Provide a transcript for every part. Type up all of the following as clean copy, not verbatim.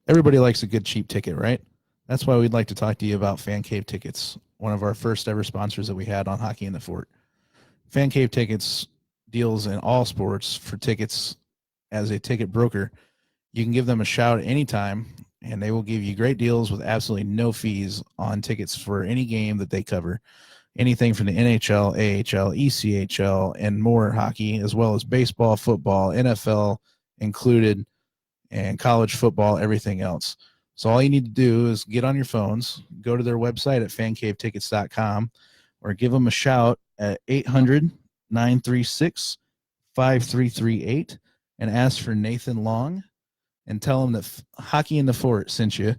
Everybody likes a good cheap ticket, right? That's why we'd like to talk to you about Fan Cave Tickets, one of our first ever sponsors that we had on Hockey in the Fort. Fan Cave Tickets deals in all sports for tickets as a ticket broker. You can give them a shout anytime, and they will give you great deals with absolutely no fees on tickets for any game that they cover. Anything from the NHL, AHL, ECHL, and more hockey, as well as baseball, football, NFL included, and college football, everything else. So all you need to do is get on your phones, go to their website at fancavetickets.com, or give them a shout at 800-936-5338 and ask for Nathan Long and tell him that Hockey in the Fort sent you,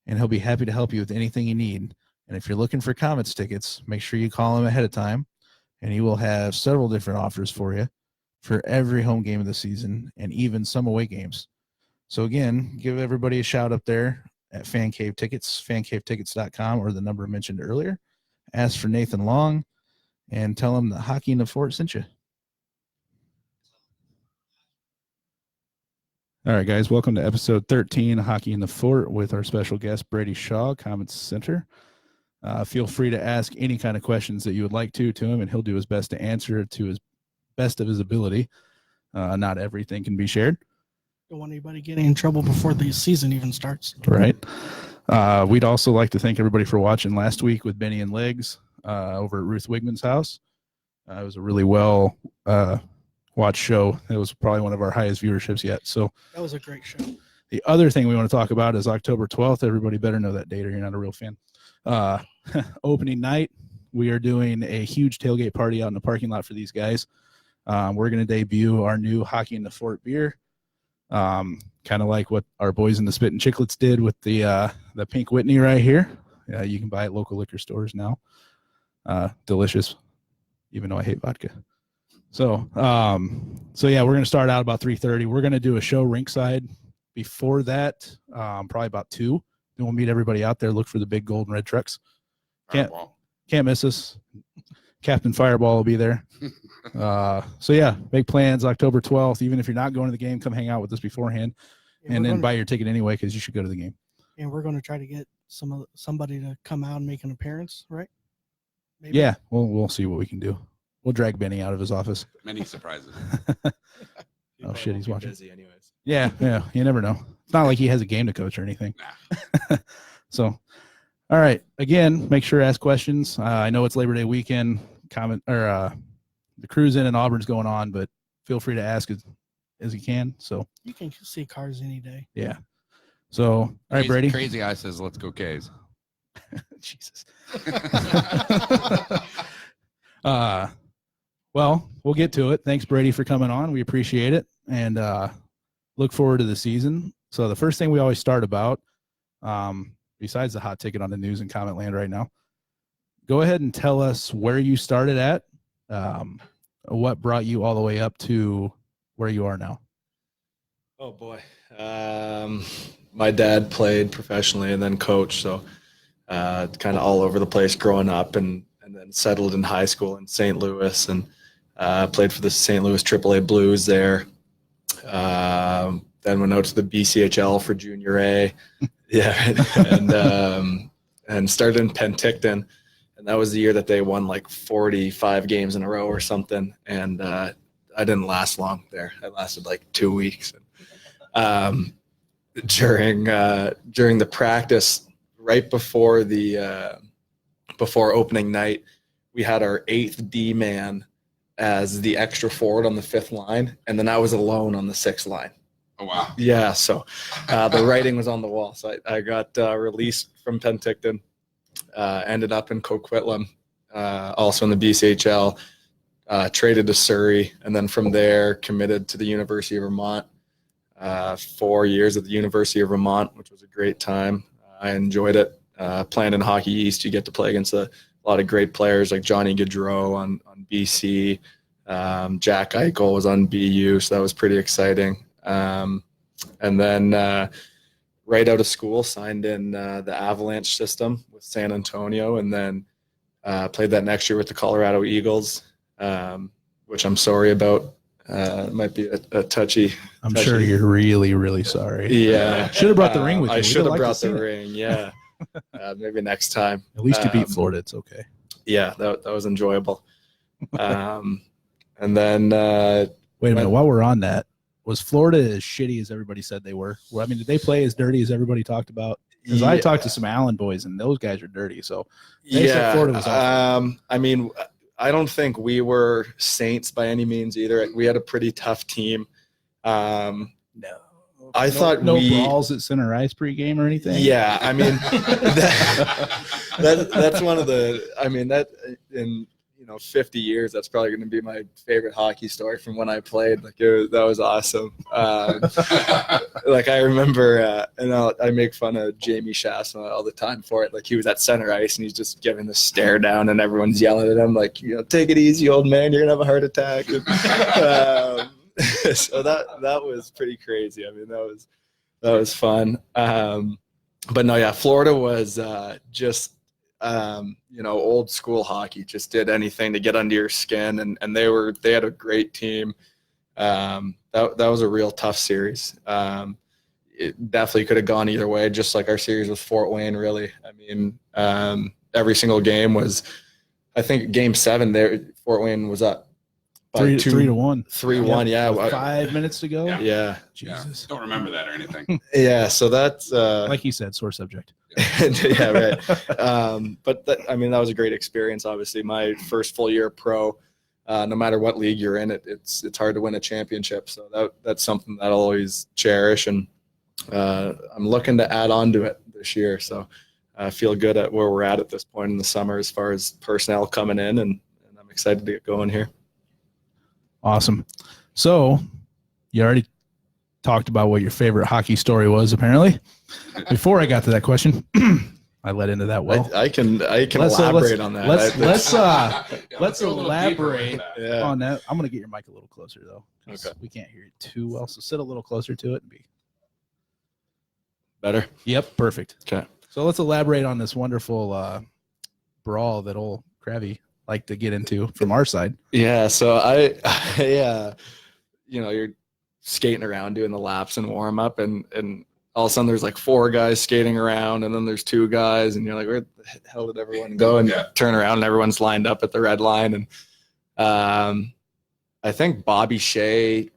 and he'll be happy to help you with anything you need. And if you're looking for Komets tickets, make sure you call him ahead of time, and he will have several different offers for you for every home game of the season and even some away games. So again, give everybody a shout up there at Fan Cave Tickets, fancavetickets.com, or the number mentioned earlier. Ask for Nathan Long and tell him that Hockey in the Fort sent you. All right, guys, welcome to episode 13 of Hockey in the Fort with our special guest, Brady Shaw, Komets Center. Feel free to ask any kind of questions that you would like to him, and he'll do his best to answer to his best of his ability. Not everything can be shared. Don't want anybody getting in trouble before the season even starts. Right. We'd also like to thank everybody for watching last week with Benny and Legs over at Ruth Wigman's house. It was a really well watched show. It was probably one of our highest viewerships yet. So that was a great show. The other thing we want to talk about is October 12th. Everybody better know that date or you're not a real fan. Opening night, we are doing a huge tailgate party out in the parking lot for these guys. We're going to debut our new Hockey in the Fort beer. Kind of like what our boys in the Spit and Chicklets did with the Pink Whitney right here. You can buy it at local liquor stores now. Delicious, even though I hate vodka. So yeah, we're going to start out about 3:30. We're going to do a show rinkside before that, probably about 2. Then we'll meet everybody out there. Look for the big gold and red trucks. Can't miss us. Captain Fireball will be there. So yeah, make plans October 12th. Even if you're not going to the game, come hang out with us beforehand, and then buy your ticket anyway because you should go to the game. And we're going to try to get somebody to come out and make an appearance, right? Maybe. Yeah, we'll see what we can do. We'll drag Benny out of his office. Many surprises. Oh shit, he's watching. Busy anyways. Yeah, you never know. It's not like he has a game to coach or anything. Nah. So, all right. Again, make sure to ask questions. I know it's Labor Day weekend. The cruise in Auburn's going on, but feel free to ask as you can. So you can see cars any day. Yeah. So, all right, Brady. Crazy Eye says, "Let's go K's." Jesus. Well, we'll get to it. Thanks, Brady, for coming on. We appreciate it, and look forward to the season. So the first thing we always start about, besides the hot ticket on the news and comment land right now, go ahead and tell us where you started at, what brought you all the way up to where you are now. Oh boy. My dad played professionally and then coached, so kind of all over the place growing up, and then settled in high school in St. Louis, and played for the St. Louis AAA Blues there. Then went out to the BCHL for Junior A. Yeah, and started in Penticton. And that was the year that they won like 45 games in a row or something. And I didn't last long there. I lasted like 2 weeks. During the practice, right before before opening night, we had our 8th D man as the extra forward on the 5th line, and then I was alone on the 6th line. Oh wow! Yeah, so the writing was on the wall. So I got released from Penticton. Ended up in Coquitlam, also in the BCHL, traded to Surrey, and then from there committed to the University of Vermont. 4 years at the University of Vermont, which was a great time. I enjoyed it. Playing in Hockey East, you get to play against a lot of great players like Johnny Gaudreau on BC. Jack Eichel was on BU, so that was pretty exciting. And then right out of school, signed in the Avalanche system with San Antonio, and then played that next year with the Colorado Eagles, which I'm sorry about. It might be a touchy. I'm sure you're really, really sorry. Yeah. Should have brought the ring with you. I We'd should have liked to brought see the it. ring. Yeah. Maybe next time. At least you beat Florida. It's okay. Yeah, that was enjoyable. And then Wait a minute. While we're on that, was Florida as shitty as everybody said they were? Well, I mean, did they play as dirty as everybody talked about? Because I talked to some Allen boys, and those guys are dirty. So they said Florida was awful. I mean, I don't think we were saints by any means either. We had a pretty tough team. No. I thought no we brawls at center ice pregame or anything. Yeah, I mean, that's one of the. I mean, that in 50 years, that's probably going to be my favorite hockey story from when I played. Like that was awesome. Like I remember, and I make fun of Jamie Shasma all the time for it. Like he was at center ice and he's just giving the stare down, and everyone's yelling at him like, take it easy, old man, you're gonna have a heart attack. And, so that was pretty crazy. I mean, that was fun. But no, yeah, Florida was just old school hockey. Just did anything to get under your skin, and they had a great team. That was a real tough series. It definitely could have gone either way, just like our series with Fort Wayne. Really, I mean, every single game was. I think Game 7 there, Fort Wayne was up. 3-1. 3-1, yeah. With 5 minutes to go. Yeah. Jesus. Don't remember that or anything. Yeah. So that's like you said, sore subject. Yeah, right. But that was a great experience. Obviously, my first full year pro. No matter what league you're in, it's hard to win a championship. So that's something that I'll always cherish, and I'm looking to add on to it this year. So I feel good at where we're at this point in the summer as far as personnel coming in, and I'm excited to get going here. Awesome. So you already talked about what your favorite hockey story was, apparently. Before I got to that question, I led into that well. I can elaborate on that. Let's elaborate on that. I'm going to get your mic a little closer, though. Okay. We can't hear you too well, so sit a little closer to it and be better. Yep, perfect. Okay. So let's elaborate on this wonderful brawl that old Kravy like to get into from our side. Yeah, so you're skating around doing the laps and warm up, and all of a sudden there's like 4 guys skating around, and then there's 2 guys, and you're like, where the hell did everyone go? And you turn around and everyone's lined up at the red line. And I think Bobby Shea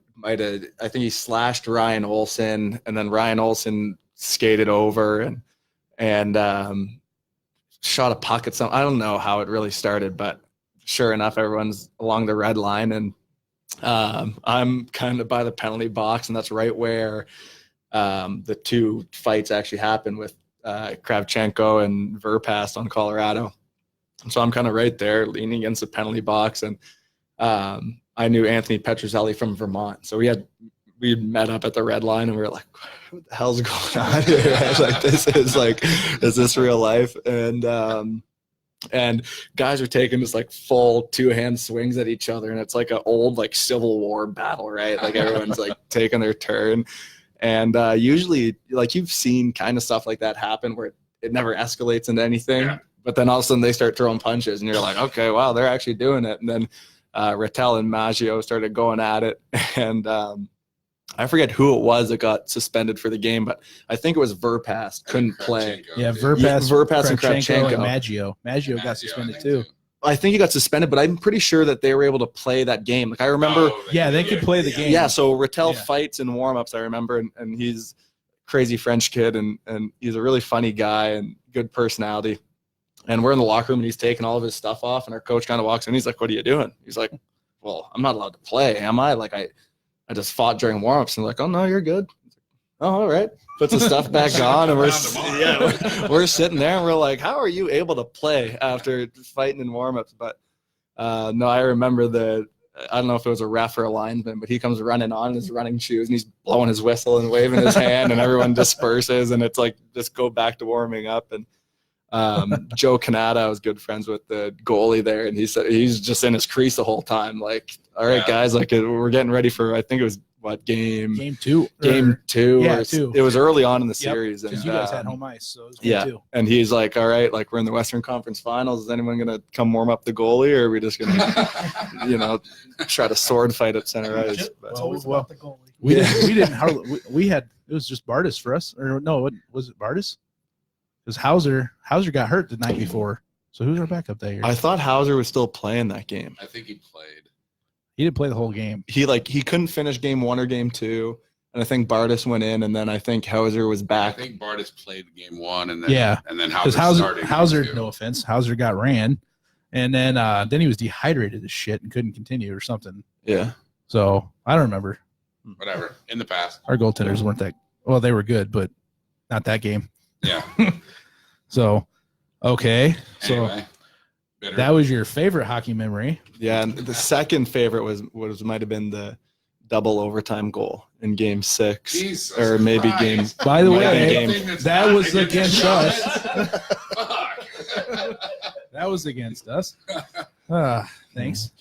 he slashed Ryan Olson, and then Ryan Olson skated over and shot a puck at some. I don't know how it really started, but sure enough, everyone's along the red line, and I'm kind of by the penalty box, and that's right where the 2 fights actually happened with Kravchenko and Verpast on Colorado. And so I'm kind of right there leaning against the penalty box, and I knew Anthony Petrozelli from Vermont, so we met up at the red line, and we were like, what the hell's going on here? Like, is this real life? And guys are taking this like full 2-hand swings at each other, and it's like an old like Civil War battle, right? Like everyone's like taking their turn. And usually, like, you've seen kind of stuff like that happen where it never escalates into anything, but then all of a sudden they start throwing punches, and you're like, okay, wow, they're actually doing it. And then Rattel and Maggio started going at it, and I forget who it was that got suspended for the game, but I think it was Verpast couldn't play. Yeah, Verpast and Kravchenko and Maggio. Maggio got suspended too. I think he got suspended, but I'm pretty sure that they were able to play that game. Like I remember, they could play the game. Yeah, so Rattel fights in warm-ups, I remember, and he's a crazy French kid, and he's a really funny guy and good personality. And we're in the locker room, and he's taking all of his stuff off, and our coach kind of walks in. He's like, "What are you doing?" He's like, "Well, I'm not allowed to play, am I? Like I just fought during warm-ups." And like, "Oh no, you're good." Oh, all right. Puts the stuff back on, and we're sitting there, and we're like, how are you able to play after fighting in warm-ups? But no, I remember I don't know if it was a ref or a linesman, but he comes running on in his running shoes, and he's blowing his whistle and waving his hand, and everyone disperses, and it's like, just go back to warming up. And Joe Canada, I was good friends with the goalie there, and he said he's just in his crease the whole time. Like, all right, guys, like we're getting ready for, I think it was what game? Game two. Game two. Yeah, or two. It was early on in the Yep, series, and because you guys had home ice, so it was game yeah. two. And he's like, "All right, like we're in the Western Conference Finals. Is anyone gonna come warm up the goalie, or are we just gonna, try to sword fight at center ice?" It's But, always well, about the goalie. We didn't hardly. We had it was just Bardis for us, or no? Was it Bardis? Because Hauser got hurt the night before. So who's our backup that year? I thought Hauser was still playing that game. I think he played. He didn't play the whole game. He couldn't finish game one or game two, and I think Bardis went in, and then I think Hauser was I back. think Bardis played game one, and then Yeah. and then Because Hauser started. Hauser, game two. no offense, Hauser got ran, and then he was dehydrated as shit and couldn't continue or something. Yeah, So I don't remember. Whatever. In the past. Our goaltenders weren't that well. They were good, but not that game. Yeah. So okay, so Anyway, bitter. that was your favorite hockey memory. yeah. And the second favorite might have been the double overtime goal in game 6, Jesus or maybe Christ. game. By the Might way, be game- Anything that's that not was against us. Fuck. That was against us. Thanks.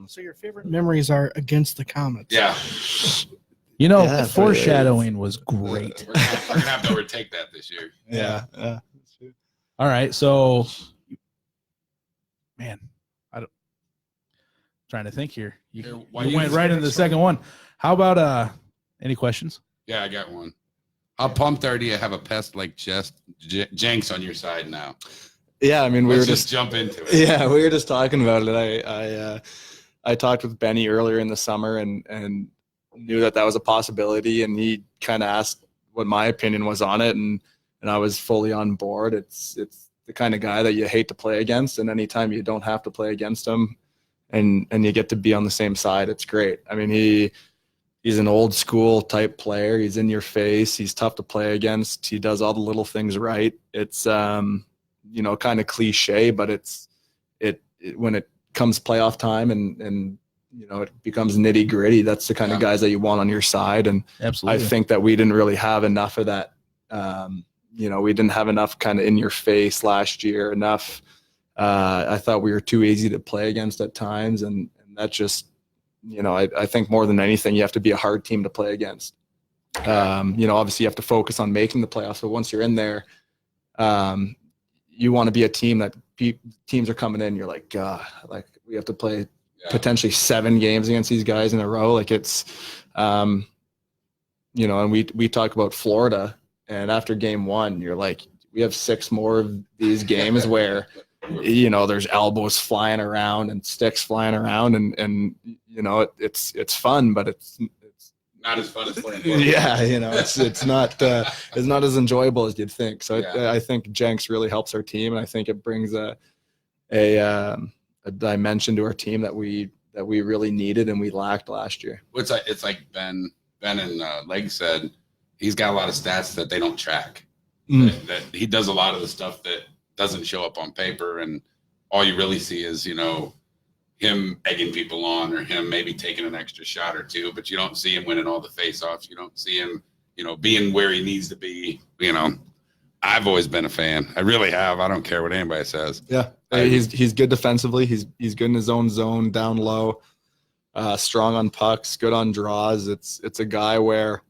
So your favorite memories are against the Komets. Yeah. You know, Yeah, foreshadowing was great. We're gonna have to overtake that this year. Yeah. All right, so man, trying to think here. Here, You why you went just- right into the second one. How about any questions? Yeah, I got one. How pumped are you have a pest like Jenks on your side now? Yeah, I mean, we Let's were just jump into it. Yeah, we were just talking about it. I talked with Benny earlier in the summer and knew that was a possibility, and he kind of asked what my opinion was on it, and I was fully on board. It's the kind of guy that you hate to play against, and anytime you don't have to play against him, and you get to be on the same side, it's great. I mean, he's an old school type player. He's in your face. He's tough to play against. He does all the little things right. It's kind of cliche, but it when it comes playoff time and it becomes nitty gritty, that's the kind of guys that you want on your side. And Absolutely. I think that we didn't really have enough of that. We didn't have enough kind of in your face last year. Enough. I thought we were too easy to play against at times, and that just, I think more than anything, you have to be a hard team to play against. Obviously you have to focus on making the playoffs, but once you're in there, you want to be a team that teams are coming in. You're like, God, like we have to play potentially 7 games against these guys in a row. Like it's, and we talk about Florida, and after game 1, you're like, we have 6 more of these games where, there's elbows flying around and sticks flying around, and it's fun, but it's Not as fun as playing. yeah, it's not as enjoyable as you'd think. So I think Jenks really helps our team, and I think it brings a dimension to our team that we really needed and we lacked last year. It's like Ben and Leg said, he's got a lot of stats that they don't track. That he does a lot of the stuff that doesn't show up on paper, and all you really see is him egging people on, or him maybe taking an extra shot or two, but you don't see him winning all the face-offs. You don't see him, being where he needs to be. I've always been a fan. I really have. I don't care what anybody says. Yeah, he's good defensively. He's good in his own zone, down low, strong on pucks, good on draws. It's a guy where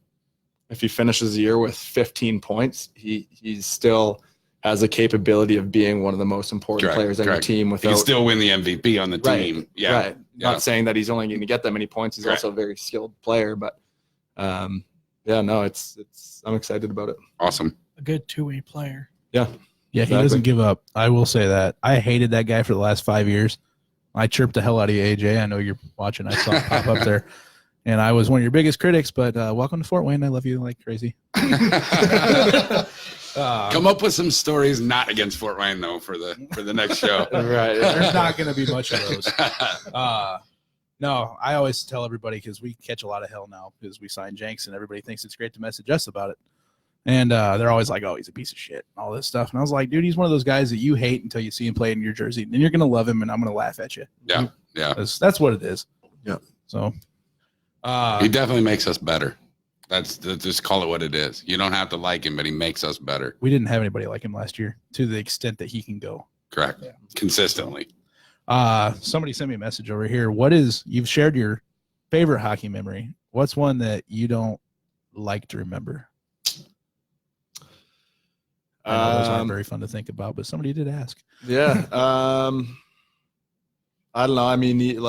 if he finishes the year with 15 points, he still has the capability of being one of the most important players on your team. He can still win the MVP on the team. Right, Yeah. right. Not saying that he's only going to get that many points. He's also a very skilled player, but I'm excited about it. Awesome. A good two-way player. Yeah, he Exactly. doesn't give up. I will say that. I hated that guy for the last 5 years. I chirped the hell out of you, AJ. I know you're watching. I saw it pop up there. And I was one of your biggest critics, but welcome to Fort Wayne. I love you like crazy. Come up with some stories not against Fort Wayne though for the next show. Right. There's not going to be much of those. No, I always tell everybody, because we catch a lot of hell now because we signed Jenks, and everybody thinks it's great to message us about it. And they're always like, oh, he's a piece of shit, and all this stuff. And I was like, dude, he's one of those guys that you hate until you see him play in your jersey. And then you're going to love him, and I'm going to laugh at you. Yeah. Yeah. That's what it is. Yeah. So He definitely makes us better. That's just call it what it is. You don't have to like him, but he makes us better. we didn't have anybody like him last year to the extent that he can go. Correct. Yeah. Consistently. Somebody sent me a message over here. You've shared your favorite hockey memory. What's one that you don't like to remember? I know those aren't very fun to think about, but somebody did ask. Yeah. I don't know. I mean,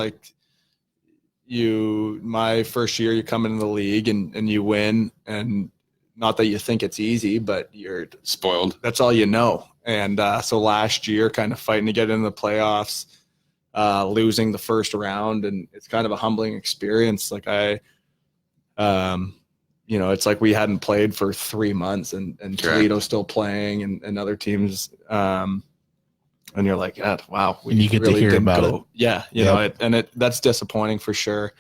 my first year, you come into the league and you win, and not that you think it's easy, but you're Spoiled. That's all you know. And so last year, kind of fighting to get into the playoffs, losing the first round, and it's kind of a humbling experience. Like it's like we hadn't played for 3 months, and Toledo's still playing, and other teams. And you're like, yeah, wow. And you get to hear about it. Yeah, that's disappointing for sure.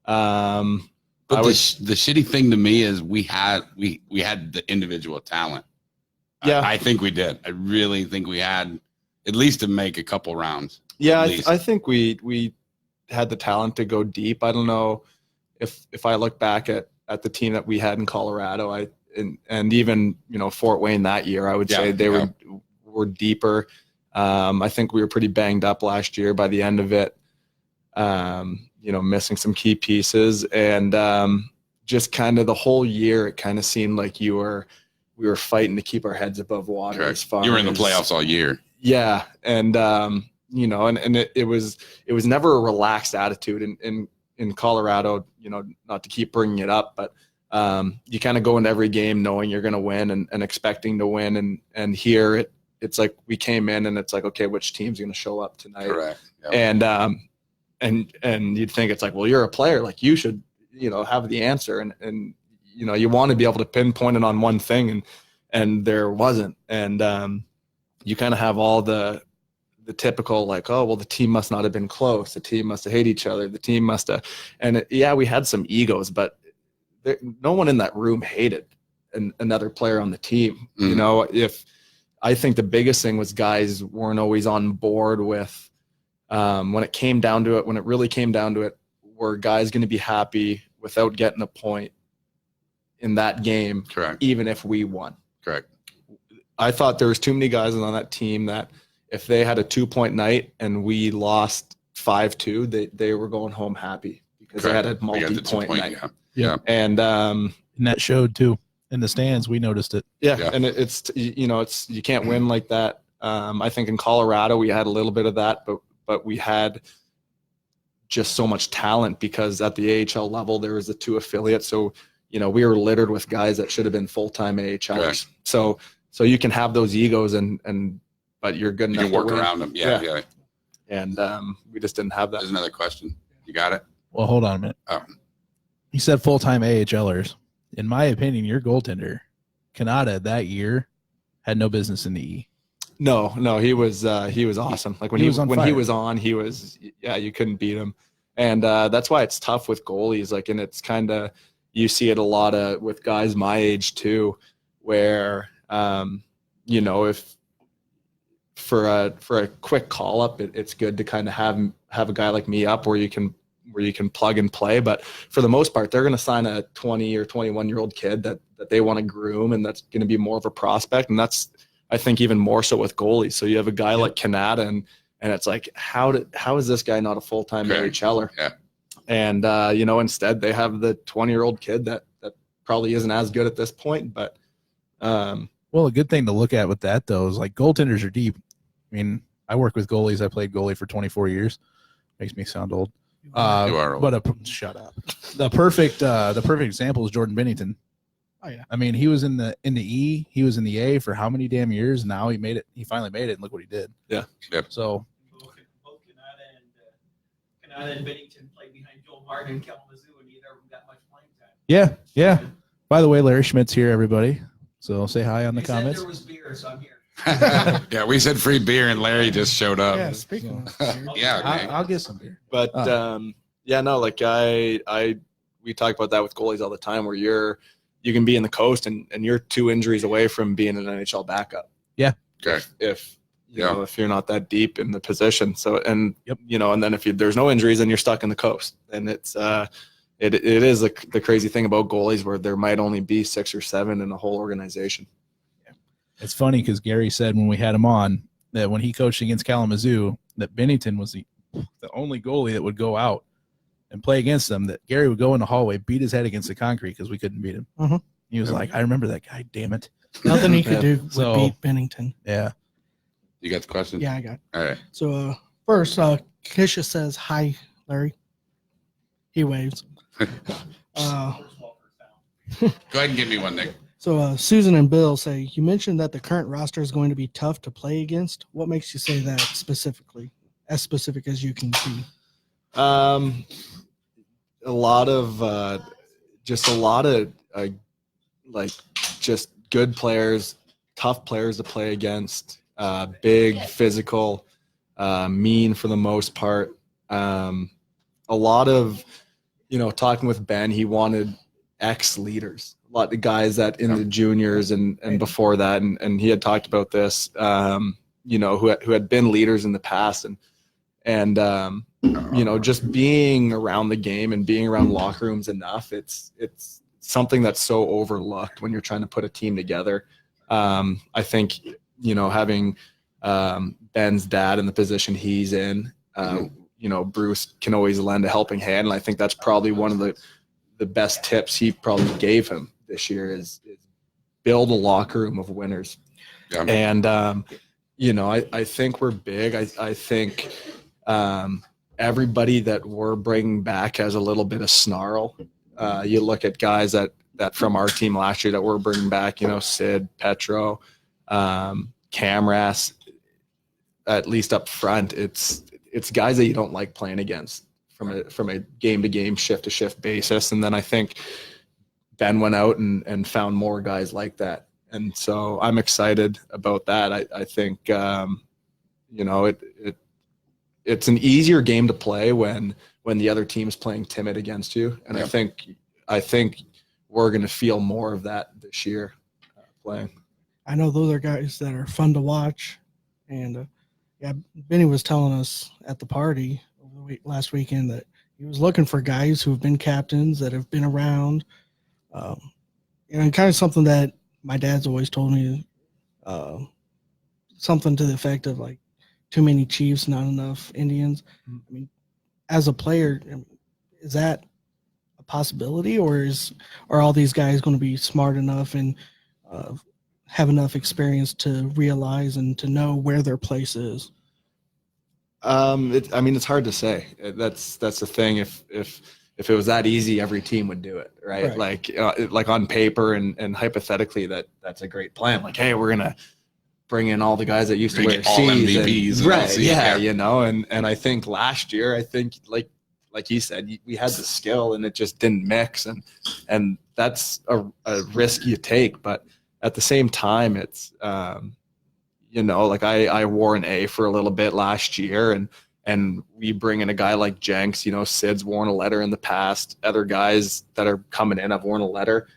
But the shitty thing to me is we had the individual talent. Yeah, I think we did. I really think we had at least to make a couple rounds. Yeah, I think we had the talent to go deep. I don't know if I look back at the team that we had in Colorado, and even Fort Wayne that year, I would say they were deeper. I think we were pretty banged up last year by the end of it. Missing some key pieces, and just kind of the whole year, it kind of seemed like we were fighting to keep our heads above water. Correct. As far you were in the as, playoffs all year. Yeah, and it was never a relaxed attitude in Colorado. Not to keep bringing it up, but you kind of go into every game knowing you're going to win and expecting to win, and here it's like we came in and it's like, okay, which team's going to show up tonight? Correct. Yep. And you'd think it's like, well, you're a player, like you should, have the answer. And you want to be able to pinpoint it on one thing, and there wasn't. And you kind of have all the typical, like, oh, well, the team must not have been close. The team must have hated each other. The team must have, we had some egos, but no one in that room hated another player on the team. Mm-hmm. I think the biggest thing was guys weren't always on board with, when it really came down to it, were guys going to be happy without getting a point in that game? Correct. Even if we won. Correct. I thought there was too many guys on that team that if they had a 2-point night and we lost 5-2, they were going home happy because Correct. They had a multi-point night. Yeah. And that showed too. In the stands, we noticed it. Yeah. And it's you can't win like that. I think in Colorado we had a little bit of that, but we had just so much talent because at the AHL level there was the 2 affiliates. So we were littered with guys that should have been full-time AHLers. Correct. So you can have those egos but you're good enough. You can work around them. Yeah. And we just didn't have that. There's another question. You got it? Well, hold on a minute. Oh. You said full-time AHLers. In my opinion, your goaltender, Kanata, that year had no business in the E. No, he was awesome. Like when he was on, you couldn't beat him. And that's why it's tough with goalies. Like, and it's kind of, you see it a lot with guys my age too, where, if for a quick call up, it's good to kind of have a guy like me up where you can plug and play. But for the most part, they're going to sign a 20 or 21-year-old kid that they want to groom, and that's going to be more of a prospect. And that's, I think, even more so with goalies. So you have a guy like Kanata, and it's like, how is this guy not a full-time AHLer? Yeah. And, instead they have the 20-year-old kid that probably isn't as good at this point. But well, a good thing to look at with that, though, is like goaltenders are deep. I mean, I work with goalies. I played goalie for 24 years. Makes me sound old. You are old. But shut up. The perfect example is Jordan Bennington. Oh yeah. I mean, he was in the E, he was in the A for how many damn years? Now he made it. He finally made it, and look what he did. Yeah. Yep. So both Kanata and Bennington played behind Joel Martin and Kalamazoo, and neither of them got much playing time. yeah. By the way, Larry Schmidt's here, everybody. So say hi on the You comments. said there was beer, so I'm here. Yeah, we said free beer, and Larry just showed up. Yeah, speaking of beer. Yeah, okay. I'll get some beer. But we talk about that with goalies all the time, where you can be in the coast and you're 2 injuries away from being an NHL backup. Yeah. Okay. If you're not that deep in the position. So, and then if there's no injuries, then you're stuck in the coast. And it's it is the crazy thing about goalies, where there might only be 6 or 7 in a whole organization. It's funny because Gary said when we had him on that when he coached against Kalamazoo, that Bennington was the only goalie that would go out and play against them, that Gary would go in the hallway, beat his head against the concrete because we couldn't beat him. Mhm. He was like, I remember that guy, damn it. Nothing he could do would So- beat Bennington. Yeah. You got the question? Yeah, I got it. All right. So first, Kisha says, hi, Larry. He waves. Go ahead and give me one, Nick. So Susan and Bill say, you mentioned that the current roster is going to be tough to play against. What makes you say that specifically, as specific as you can see? A lot of like just good players, tough players to play against, big, physical, mean for the most part. A lot of, talking with Ben, he wanted ex-leaders, a lot of guys that in the juniors and before that, and he had talked about this, who had been leaders in the past, and just being around the game and being around locker rooms enough, it's something that's so overlooked when you're trying to put a team together. I think, having Ben's dad in the position he's in, Bruce can always lend a helping hand. And I think that's probably one of the best tips he probably gave him this year is build a locker room of winners. Yeah. And, I think we're big. I think everybody that we're bringing back has a little bit of snarl. You look at guys that from our team last year that we're bringing back, Sid, Petro, Camras, at least up front, it's guys that you don't like playing against from a game to game, shift to shift basis. And then I think Ben went out and found more guys like that. And so I'm excited about that. I think, it's an easier game to play when the other team's playing timid against you. And Yeah. I think we're going to feel more of that this year playing. I know those are guys that are fun to watch. And Benny was telling us at the party last weekend that he was looking for guys who have been captains, that have been around. And kind of something that my dad's always told me, something to the effect of like, too many Chiefs, not enough Indians. I mean, as a player, is that a possibility, or are all these guys going to be smart enough and have enough experience to realize and to know where their place is? It's hard to say. That's the thing. If it was that easy, every team would do it, right? Like on paper and hypothetically, that's a great plan. Like, hey, we're gonna bring in all the guys that used to wear all C's MVPs and, and right? LC, Yeah, and I think last year, like you said, we had the skill and it just didn't mix, and that's a risk you take. But at the same time, it's like I wore an A for a little bit last year, and we bring in a guy like Jenks. Sid's worn a letter in the past. Other guys that are coming in have worn a letter.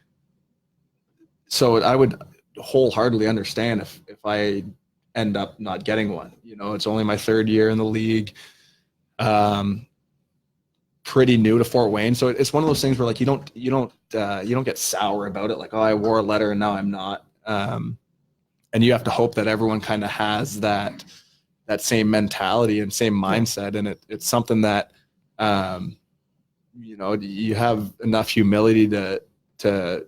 So I would wholeheartedly understand if I end up not getting one. It's only my third year in the league. Pretty new to Fort Wayne, so it's one of those things where like you don't get sour about it. Like, oh, I wore a letter and now I'm not. And you have to hope that everyone kind of has that same mentality and same mindset, and it's something that you have enough humility to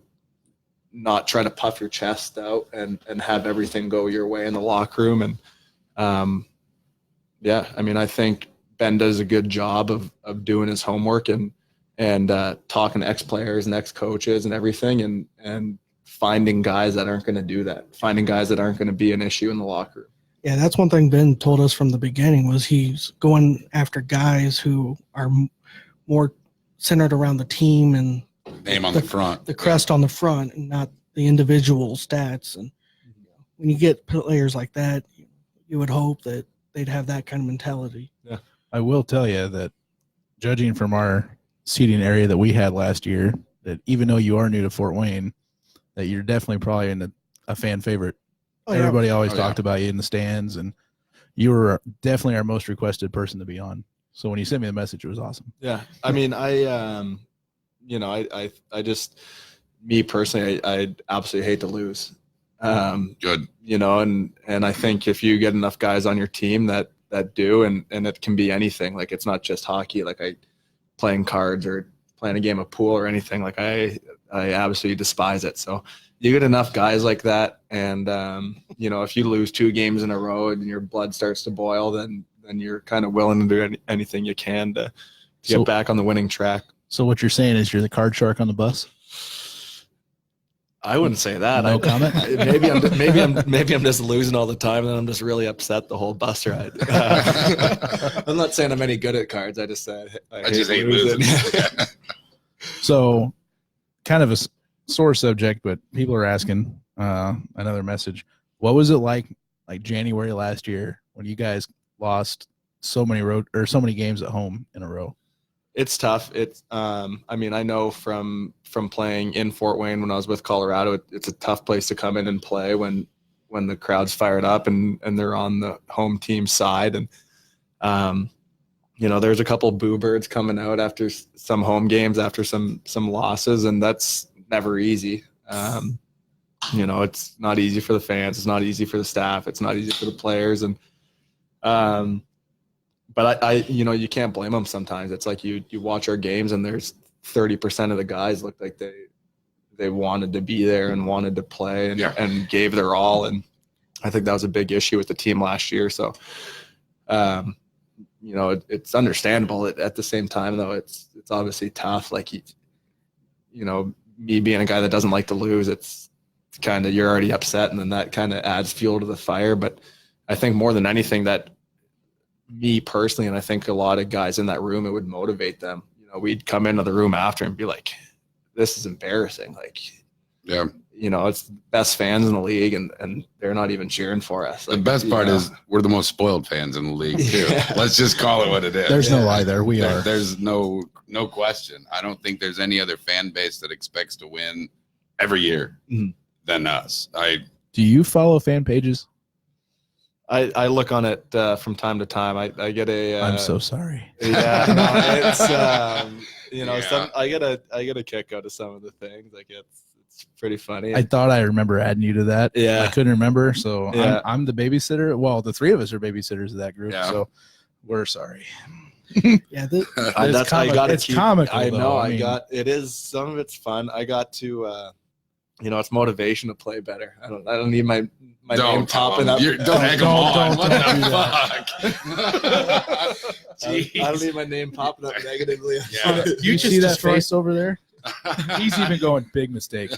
not try to puff your chest out and have everything go your way in the locker room. And I think Ben does a good job of doing his homework and talking to ex-players and ex-coaches and everything, and finding guys that aren't going to do that, finding guys that aren't going to be an issue in the locker room. Yeah, that's one thing Ben told us from the beginning was he's going after guys who are more centered around the team and Name on the front. the crest on the front, and not the individual stats. And when you get players like that, you would hope that they'd have that kind of mentality. Yeah. I will tell you that judging from our seating area that we had last year, that even though you are new to Fort Wayne, that you're definitely probably a fan favorite. Oh, yeah. Everybody always Oh, talked yeah. about you in the stands, and you were definitely our most requested person to be on. So when you sent me the message, it was awesome. Yeah. I mean, I just, me personally, I absolutely hate to lose. Good. And I think if you get enough guys on your team that do, and it can be anything, like it's not just hockey. Like playing cards or playing a game of pool or anything. Like I absolutely despise it. So you get enough guys like that, and if you lose 2 games in a row and your blood starts to boil, then you're kind of willing to do anything you can to get back on the winning track. So what you're saying is you're the card shark on the bus? I wouldn't say that. No comment. Maybe I'm just losing all the time, and I'm just really upset the whole bus ride. I'm not saying I'm any good at cards. I just said I just hate losing. So, kind of a sore subject, but people are asking another message. What was it like January last year when you guys lost so many games at home in a row? It's tough. It's I know from playing in Fort Wayne when I was with Colorado, it's a tough place to come in and play when the crowd's fired up and they're on the home team side. And there's a couple boo birds coming out after some home games, after some losses, and that's never easy. It's not easy for the fans, it's not easy for the staff, it's not easy for the players, and but I you can't blame them sometimes. It's like you watch our games and there's 30% of the guys look like they wanted to be there and wanted to play and gave their all. And I think that was a big issue with the team last year. So, it's understandable. At the same time, though, it's obviously tough. Like, me being a guy that doesn't like to lose, it's kind of, you're already upset, and then that kind of adds fuel to the fire. But I think more than anything, that me personally, and I think a lot of guys in that room, it would motivate them. We'd come into the room after and be like, this is embarrassing. Like, it's the best fans in the league, and they're not even cheering for us. Like, the best part is we're the most spoiled fans in the league too. Yeah. Let's just call it what it is. There's no lie there. We are. There's no question. I don't think there's any other fan base that expects to win every year than us. Do you follow fan pages? I look on it from time to time. I get a. I'm so sorry. Yeah, no, it's I get a kick out of some of the things. Like it's pretty funny. I thought I remember adding you to that. Yeah, I couldn't remember. So yeah. I'm the babysitter. Well, the 3 of us are babysitters of that group. Yeah. So we're sorry. Yeah, that's how I got it's comical. I know. Though. I got it is some of it's fun. I got to it's motivation to play better. I don't need my name popping up. Don't egg them on. What don't the fuck? I don't need my name popping up negatively. Yeah. You just see that destroyed- face over there? He's even going, big mistake.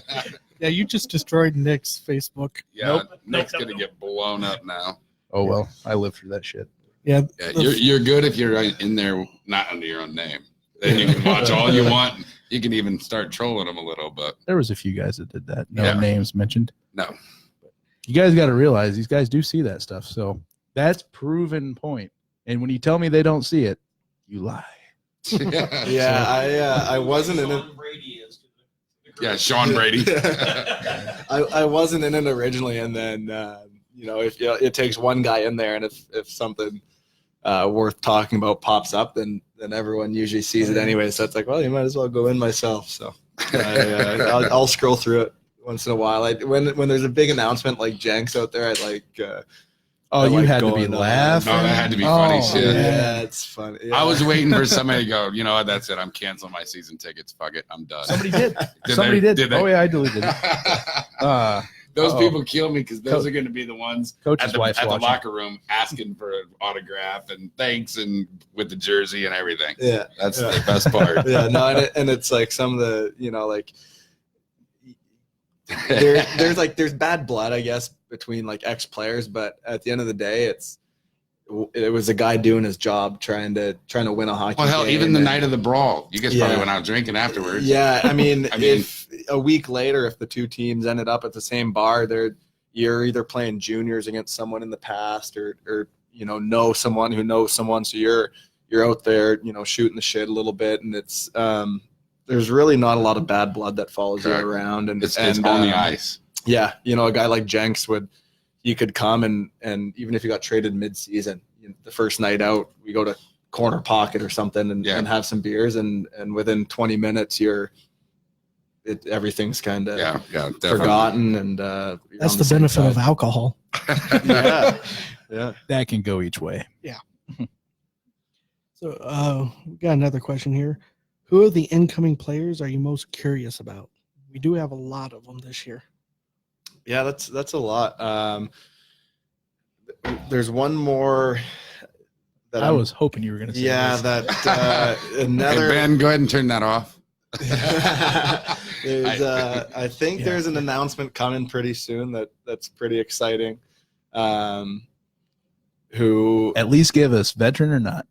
Yeah, you just destroyed Nick's Facebook. Yeah, Nick's gonna get blown up now. Oh well, I lived through that shit. Yeah, You're good if you're in there not under your own name. Then you can watch all you want. You can even start trolling them a little, but There was a few guys that did that. No names mentioned. no. You guys got to realize these guys do see that stuff. So that's proven point. And when you tell me they don't see it, you lie. Yeah, I wasn't in it. Sean Brady is to the group. Yeah, Sean Brady. I wasn't in it originally, and then if it takes one guy in there, and if something worth talking about pops up, then everyone usually sees it anyway. So it's like, well, you might as well go in myself. So I'll scroll through it once in a while. When there's a big announcement like Jenks out there, I like. You had to be going, laughing. Oh, that had to be funny shit. Yeah, it's funny. Yeah. I was waiting for somebody to go, you know what, that's it. I'm canceling my season tickets. Fuck it. I'm done. Somebody did. Did Somebody they? did. Did they? Oh yeah, I deleted it. Those people kill me because those are going to be the ones Coach's at the wife's watching. locker room asking for an autograph and thanks and with the jersey and everything. Yeah, That's the best part. Yeah, no, and it's like some of the there's bad blood, I guess, between like ex players, but at the end of the day, it was a guy doing his job, trying to win a hockey Well, hell, game. even the night of the brawl, you guys probably Yeah. went out drinking afterwards. Yeah, I mean, if a week later, if the two teams ended up at the same bar, you're either playing juniors against someone in the past, or know someone who knows someone, so you're out there, shooting the shit a little bit, and it's there's really not a lot of bad blood that follows Correct. you around, and It's on the ice. Yeah, a guy like Jenks you could come and even if you got traded mid-season, the first night out, we go to Corner Pocket or something and have some beers, and within 20 minutes everything's kind of definitely. forgotten, and that's the benefit of alcohol. yeah. That can go each way. So we got another question here. Who of the incoming players are you most curious about? We do have a lot of them this year. Yeah, that's a lot. There's one more that I was hoping you were going to say yeah, this. that Hey, another Ben, go ahead and turn that off. there's I think Yeah. there's an announcement coming pretty soon that's pretty exciting. Who At least give us veteran or not,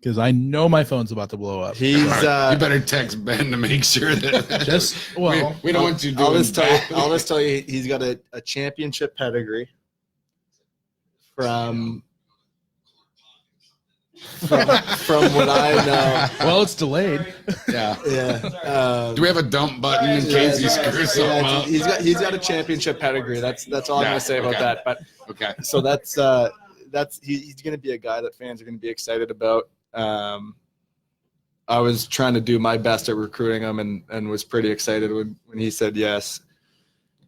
because I know my phone's about to blow up. he's you better text Ben to make sure that Just well, we don't want you doing I'll just that. tell you he's got a championship pedigree from what I know. well, it's delayed. Yeah. Yeah. Do we have a dump button in case he screws something up? He's got a championship pedigree. That's all I'm Yeah, gonna say about okay. that. But Okay. so he's gonna be a guy that fans are gonna be excited about. I was trying to do my best at recruiting him and was pretty excited when he said yes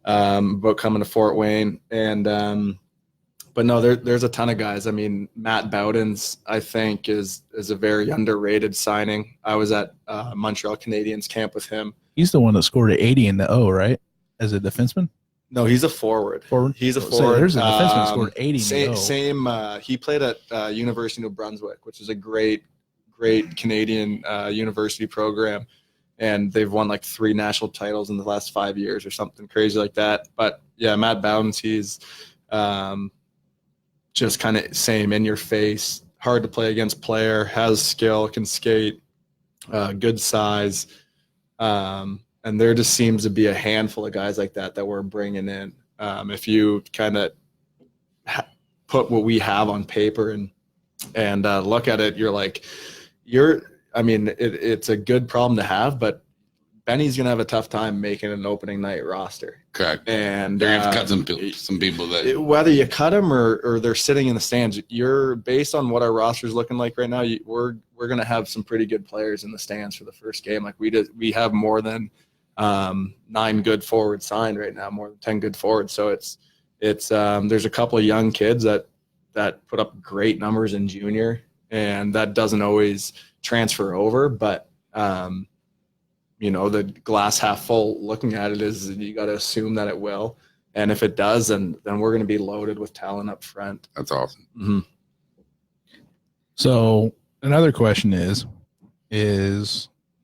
about coming to Fort Wayne. And but no, there's a ton of guys. I mean, Matt Bowden's, I think, is a very underrated signing. I was at Montreal Canadiens camp with him. He's the one that scored an 80 in the O, right? As a defenseman. No, he's a forward. Forward. He's a So forward. there's a defenseman that scored 80 in the Same. O. Same he played at University of New Brunswick, which is a great Canadian university program, and they've won like 3 national titles in the last 5 years or something crazy like that. But yeah, Matt Bowden, he's just kind of same in your face, hard to play against player, has skill, can skate, good size. And there just seems to be a handful of guys like that we're bringing in. If you kind of put what we have on paper and look at it, it's a good problem to have, but Benny's going to have a tough time making an opening night roster. Correct. And They're going to cut some people that whether you cut them or they're sitting in the stands, you're based on what our roster is looking like right now. We're going to have some pretty good players in the stands for the first game. Like we have more than 9 good forwards signed right now, more than 10 good forwards. So it's there's a couple of young kids that put up great numbers in junior, and that doesn't always transfer over, but the glass half full looking at it is you got to assume that it will. And if it does, then we're going to be loaded with talent up front. that's awesome. Mm-hmm. So another question is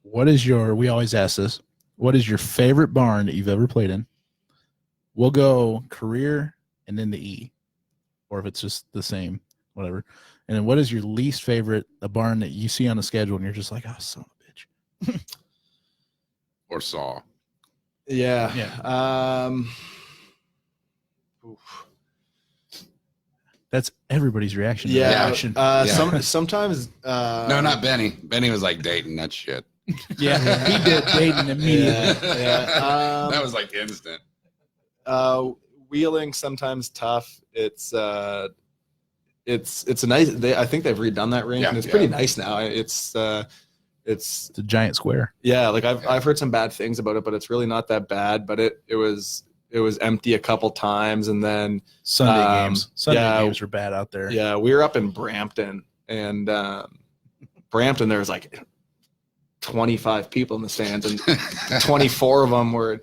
what is we always ask this, what is your favorite barn that you've ever played in? We'll go career and then the E, or if it's just the same, whatever. And then what is your least favorite, a barn that you see on the schedule and you're just like, oh, son of a bitch. Or Saw. Yeah. Yeah. That's everybody's reaction. Yeah. To that question. Sometimes. No, not Benny. Benny was like dating that shit. Yeah, he did dating immediately. Yeah. That was like instant. Wheeling sometimes tough. It's a nice. I think they've redone that rink, Yeah, and it's yeah. pretty nice now. It's It's a giant square. yeah. Like I've heard some bad things about it, but it's really not that bad. But it was empty a couple times, and then Sunday games were bad out there. yeah, we were up in Brampton, and Brampton there was like 25 people in the stands, and 24 of them were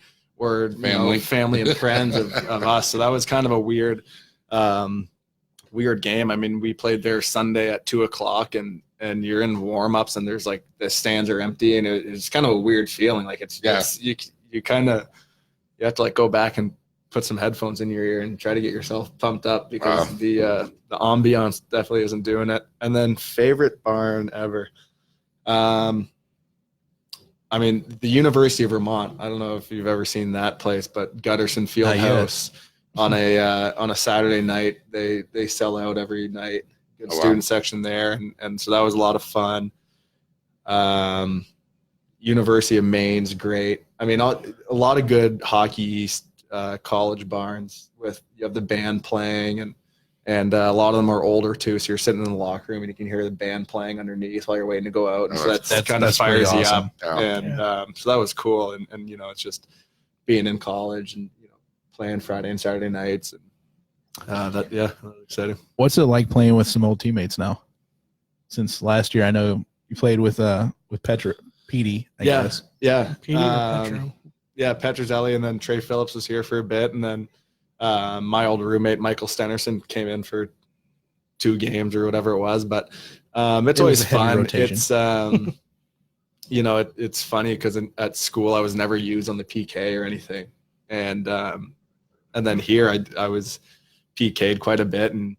family and friends of us. So that was kind of a weird game. I mean, we played there Sunday at 2:00, and you're in warm-ups, and there's like the stands are empty, and it's kind of a weird feeling. Like it's you kind of you have to like go back and put some headphones in your ear and try to get yourself pumped up because the ambiance definitely isn't doing it. And then favorite barn ever. I mean, the University of Vermont. I don't know if you've ever seen that place, but Gutterson Fieldhouse on a Saturday night, they sell out every night. Good student section there, and so that was a lot of fun. University of Maine's great. I mean, a lot of good Hockey East college barns with you have the band playing and a lot of them are older too. So you're sitting in the locker room and you can hear the band playing underneath while you're waiting to go out. And so that kind of fires you up. Yeah. And so that was cool. And it's just being in college and playing Friday and Saturday nights. And that was exciting. What's it like playing with some old teammates now? since last year. I know you played with Petey, I guess. Yeah. Petey or Petro? Yeah, Petrozelli, and then Trey Phillips was here for a bit, and then my old roommate Michael Stenerson came in for 2 games or whatever it was. But it's always a heavy fun. rotation. It's it's funny because at school I was never used on the PK or anything, and then here I was PK'd quite a bit, and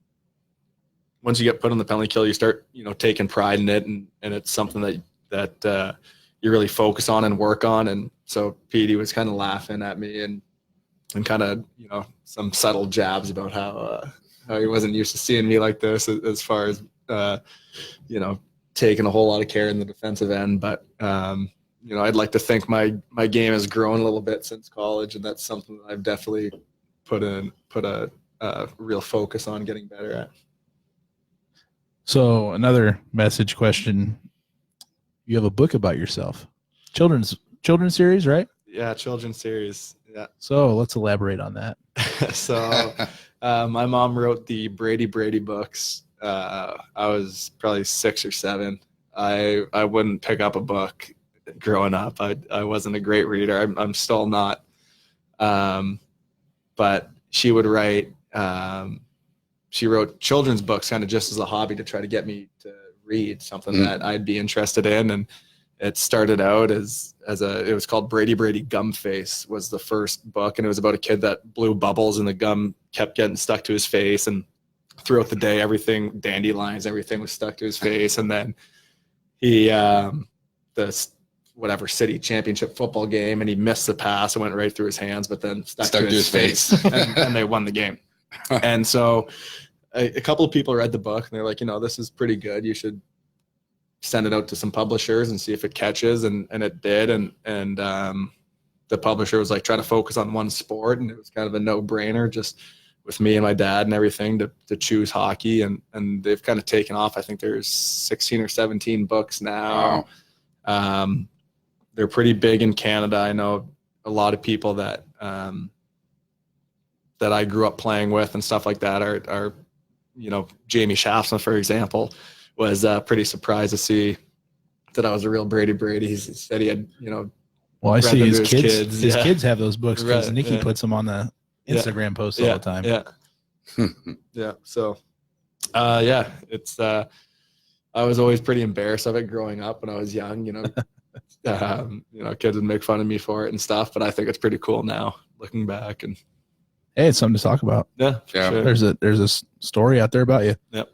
once you get put on the penalty kill, you start taking pride in it, and it's something that you really focus on and work on. And so Petey was kind of laughing at me and kind of some subtle jabs about how he wasn't used to seeing me like this as far as taking a whole lot of care in the defensive end. But I'd like to think my game has grown a little bit since college, and that's something that I've definitely put a real focus on getting better at. So another message question. You have a book about yourself. Children's series, right? Yeah, children's series. Yeah. So let's elaborate on that. So my mom wrote the Brady books. I was probably 6 or 7. I wouldn't pick up a book growing up. I wasn't a great reader. I'm still not. But she would write. She wrote children's books kind of just as a hobby to try to get me to read something that I'd be interested in. And it started out it was called Brady Gum Face was the first book. And it was about a kid that blew bubbles and the gum kept getting stuck to his face. And throughout the day, dandelions, everything was stuck to his face. And then he, the whatever city championship football game, and he missed the pass and went right through his hands, but then stuck to his face. and they won the game. And so a couple of people read the book and they're like, this is pretty good. You should send it out to some publishers and see if it catches. And it did. And the publisher was like, try to focus on one sport. And it was kind of a no-brainer just with me and my dad and everything to choose hockey. And they've kind of taken off. I think there's 16 or 17 books now. Wow. They're pretty big in Canada. I know a lot of people that I grew up playing with and stuff like that are Jamie Shaftsman, for example, was pretty surprised to see that I was a real Brady. He said he had, well, I see his kids. His yeah. kids have those books because Right, Nikki yeah. puts them on the Instagram posts all the time. Yeah. Yeah. So, it's, I was always pretty embarrassed of it growing up when I was young, kids would make fun of me for it and stuff, but I think it's pretty cool now looking back. And hey, it's something to talk about. Yeah. Yeah. Sure. There's a story out there about you. Yep.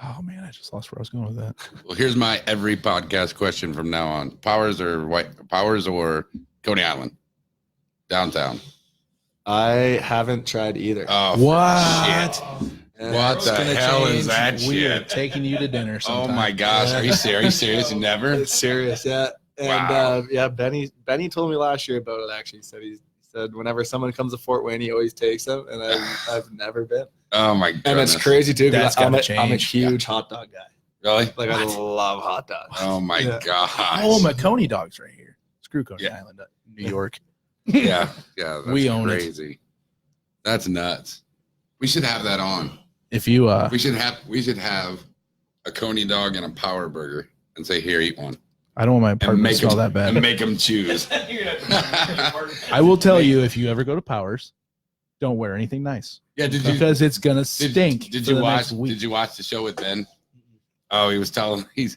Oh man, I just lost where I was going with that. Well, here's my every podcast question from now on: Powers or Coney Island, downtown? I haven't tried either. Oh, What? shit. Yeah. What the Gonna hell change. is that We are shit? taking you to dinner Oh sometime. my gosh, are you serious? You never? It's serious, yeah. And Wow. Benny told me last year about it. Actually, he said whenever someone comes to Fort Wayne, he always takes them, and I've never been. Oh my god! And it's crazy too That's because gotta I'm a change. huge hot dog guy. Really? Like I love hot dogs. Oh my Yeah. gosh! Oh, my Coney dog's right here. Screw Coney Yeah. Island, New York. Yeah, that's We own it. crazy. That's nuts. We should have that on. If you We should have a Coney dog and a Power Burger and say, "Here, eat one," I don't want my and apartment to make smell them that bad. and make them choose. I will tell you, if you ever go to Powers, don't wear anything nice Yeah, did you because it's gonna stink. Did for you the watch? next week. Did you watch the show with Ben? Oh, he was telling he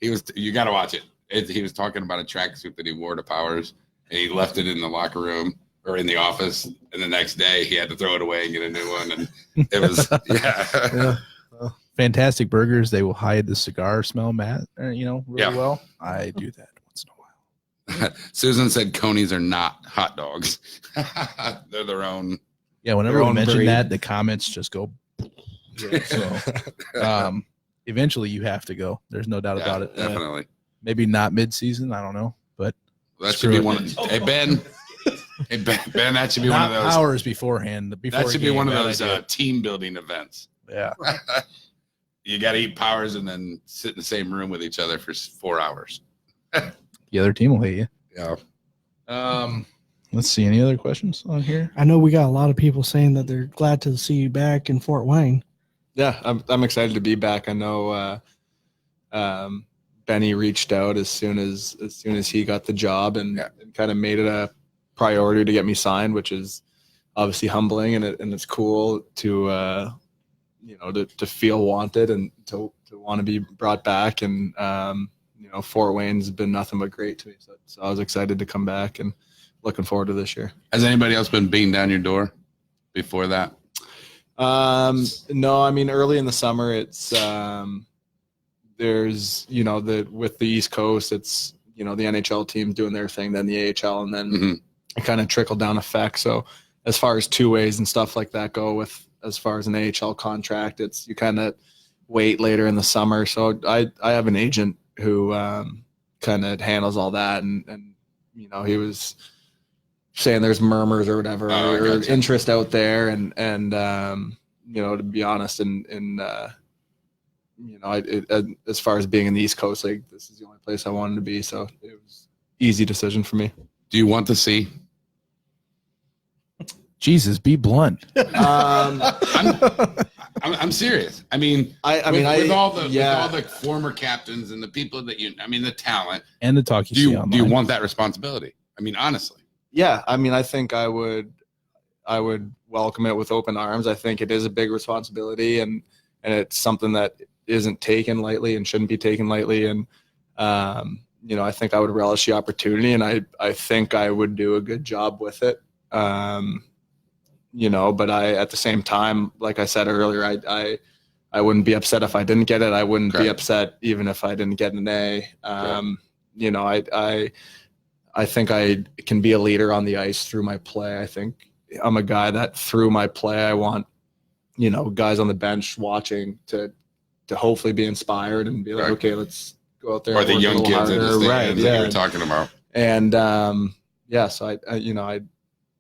was. You got to watch it. He was talking about a tracksuit that he wore to Powers, and he left it in the locker room or in the office, and the next day he had to throw it away and get a new one. And it was yeah. Fantastic burgers? They will hide the cigar smell, really Yeah. well. I do that once in a while. Susan said Coney's are not hot dogs. They're their own. Yeah, whenever Their we own mention breed. that, the comments just go. So, eventually you have to go. There's no doubt about it. Definitely. Maybe not mid-season. I don't know, but That should Screw be it. one. Hey Ben. Hey Ben. That should be not one of those. hours beforehand. Before That should a be game, one of bad those idea. team building events. Yeah. You got to eat Powers and then sit in the same room with each other for 4 hours. The other team will hate you. Yeah. Let's see. Any other questions on here? I know we got a lot of people saying that they're glad to see you back in Fort Wayne. Yeah, I'm excited to be back. I know Benny reached out as soon as he got the job and kind of made it a priority to get me signed, which is obviously humbling, and it's cool to to feel wanted and to want to be brought back. And Fort Wayne's been nothing but great to me, so I was excited to come back and looking forward to this year. Has anybody else been beating down your door before that? No, I mean, early in the summer, it's there's with the East Coast, it's the NHL teams doing their thing, then the AHL, and then it kind of trickled down effect. So as far as two ways and stuff like that go, with as far as an AHL contract, it's you kind of wait later in the summer. So I have an agent who kind of handles all that, and he was saying there's murmurs or whatever, or interest out there, and to be honest, as far as being in the East Coast, like, this is the only place I wanted to be, so it was easy decision for me. Do you want to see? Jesus, be blunt. I'm serious. I mean, with all the former captains and the people that the talent and the talk do you want that responsibility? I mean, honestly. Yeah, I mean, I think I would welcome it with open arms. I think it is a big responsibility, and it's something that isn't taken lightly and shouldn't be taken lightly. And I think I would relish the opportunity, and I think I would do a good job with it. But at the same time, like I said earlier, I wouldn't be upset if I didn't get it. I wouldn't be upset even if I didn't get an A. I think I can be a leader on the ice through my play. I think I'm a guy that through my play, I want, guys on the bench watching to hopefully be inspired and be like, okay, let's go out there. Or the young kids in the stands that you were talking about. And so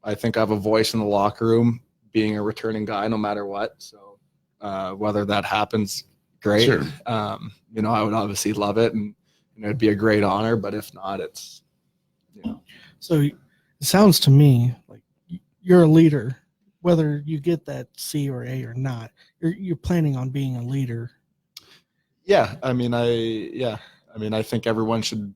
I think I have a voice in the locker room, being a returning guy, no matter what. So whether that happens, great. Sure. I would obviously love it, and it'd be a great honor. But if not, it's So it sounds to me like you're a leader, whether you get that C or A or not. You're planning on being a leader. Yeah, I think everyone should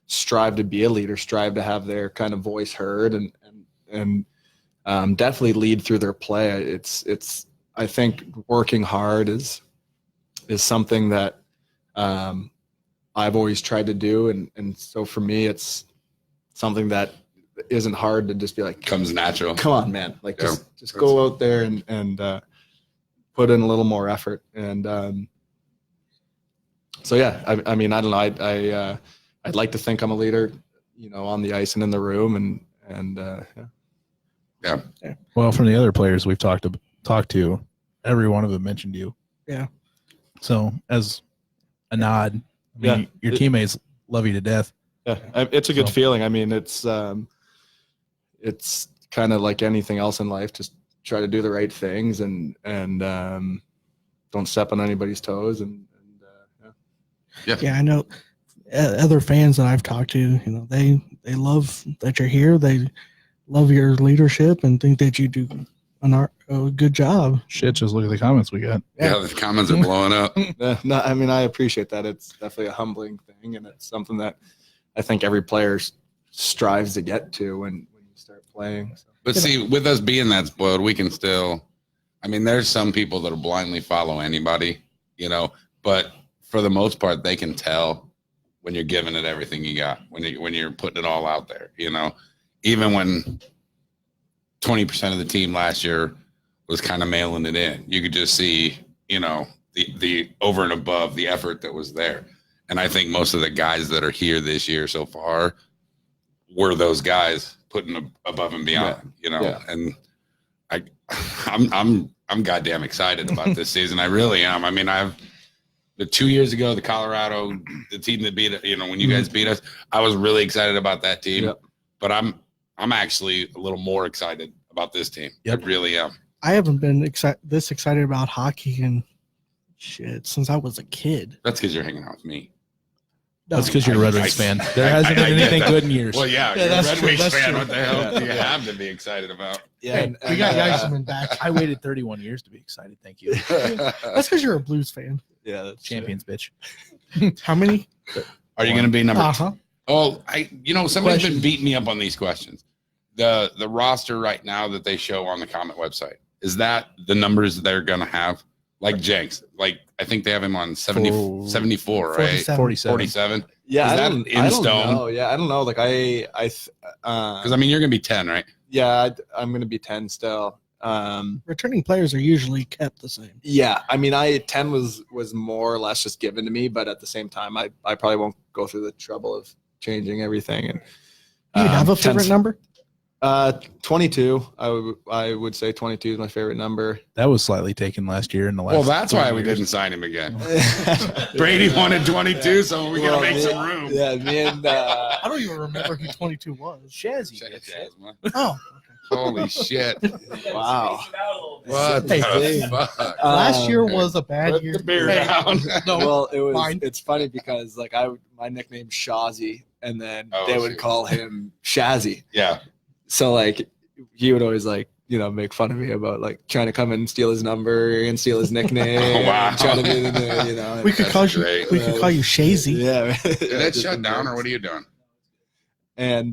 strive to be a leader, strive to have their kind of voice heard, and definitely lead through their play. It's I think working hard is something that I've always tried to do, and so for me, it's something that isn't hard to just be like, comes natural. Come on, man! Like just go out there and put in a little more effort. And so yeah, I mean, I don't know. I'd like to think I'm a leader, on the ice and in the room, and yeah. Well, from the other players we've talked to, every one of them mentioned you. Yeah. So as a nod, I mean, your teammates love you to death. Yeah, it's a good feeling. I mean, it's kind of like anything else in life. Just try to do the right things and don't step on anybody's toes. Yeah, I know. Other fans that I've talked to, they love that you're here. They love your leadership and think that you do a good job. Shit, just look at the comments we got. Yeah, the comments are blowing up. No, I mean, I appreciate that. It's definitely a humbling thing, and it's something that I think every player strives to get to when you start playing. So. But see, with us being that spoiled, we can still. I mean, there's some people that'll blindly follow anybody, but for the most part, they can tell when you're giving it everything you got, when you're putting it all out there, even when 20% of the team last year was kind of mailing it in, you could just see, the over and above the effort that was there. And I think most of the guys that are here this year so far were those guys putting above and beyond, and I'm goddamn excited about this season. I really am. I mean, the 2 years ago, the Colorado, the team that beat it, when you guys beat us, I was really excited about that team. Yep. But I'm actually a little more excited about this team. Yep. I really am. I haven't been this excited about hockey in since I was a kid. That's because you're hanging out with me. That's because you're a Red Wings fan. There hasn't been anything good in years. Well, yeah, Yeah, you're a that's Red true, Wings that's fan. true. What the hell Yeah. do you have to be excited about? Yeah, Hey, we got Yasman back. I waited 31 years to be excited. Thank you. That's because you're a Blues fan. yeah, that's Champions, bitch. How many? Are you going to be number? Uh-huh. Oh, somebody's Question. been beating me up on these questions. The roster right now that they show on the Comet website, is that the numbers they're going to have? Like Jenks, like I think they have him on 70, 74, right? 47. 47. 47. yeah. Is I that don't, in I don't stone? know. Yeah, I don't know. Like Because I mean, you're going to be 10, right? yeah, I'm gonna be 10 still. Returning players are usually kept the same. Yeah, I mean, 10 was more or less just given to me, but at the same time, I probably won't go through the trouble of changing everything. And Do you have a 10's favorite number? 22. I would say 22 is my favorite number. That was slightly taken last year in the last. Well, that's why 20 we years. didn't sign him again. Brady wanted 22, so we got to make some room. Yeah, me and I don't even remember who 22 was. Shazzy. Oh, Holy shit. Wow. What Hey, the fuck? last year was a bad Put year. the beer Hey, down. No, well, mine. it's funny because like my nickname's Shazzy, and then Oh, they would shit. call him Shazzy. Yeah. So like he would always like make fun of me about like trying to come and steal his number and steal his nickname. Oh, wow. And try to be the new, we could That's call you. great. We could call you Shazy. Yeah. Did that shut down, or what are you doing? And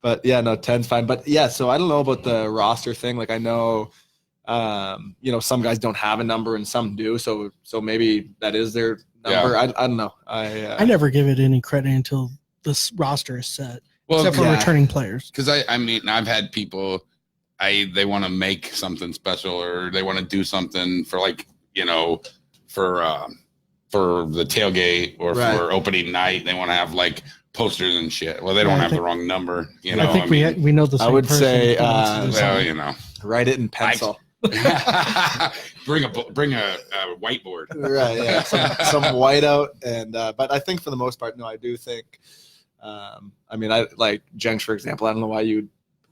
but yeah, no, 10's fine. But yeah, so I don't know about the roster thing. Like I know some guys don't have a number and some do. So maybe that is their number. I don't know. I never give it any credit until this roster is set, Well, except for yeah. returning players. because I mean, I've had people, they want to make something special, or they want to do something for for the tailgate or Right. for opening night. They want to have like posters and shit. Well, they don't Yeah, I have think- the wrong number, I think we know the I same would person say, who wants to do well, something. write it in pencil. bring a whiteboard. Right. Yeah. Some whiteout and but I think for the most part, no, I do think. I mean, I like Jenks, for example. I don't know why you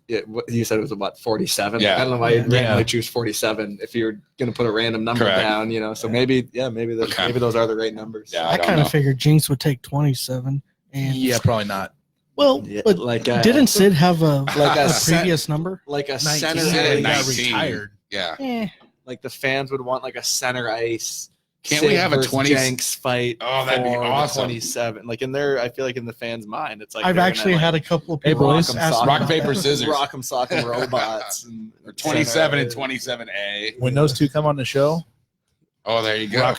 said it was about 47. Yeah. I don't know why you'd Yeah. randomly choose 47 if you're going to put a random number Correct. down. So maybe those are the right numbers. Yeah, I don't kind know. of figured Jinx would take 27. And Yeah, probably not. well, Yeah, but like didn't Sid have a like a previous number? like a 19. center Sid at He ice, got 19. retired. Yeah. Eh, like the fans would want like a center ice. Can't we Sid have a versus 20 Jenks fight? Oh, that'd be for the awesome. 27. Like in there, I feel like in the fans' mind, it's like I've they're actually gonna, had like, a couple of Hey, people boys, ask rock, me Rock, about paper, that. scissors. rock 'em sock robots and Or 27 and center. 27A. When those two come on the show, Oh, there you go.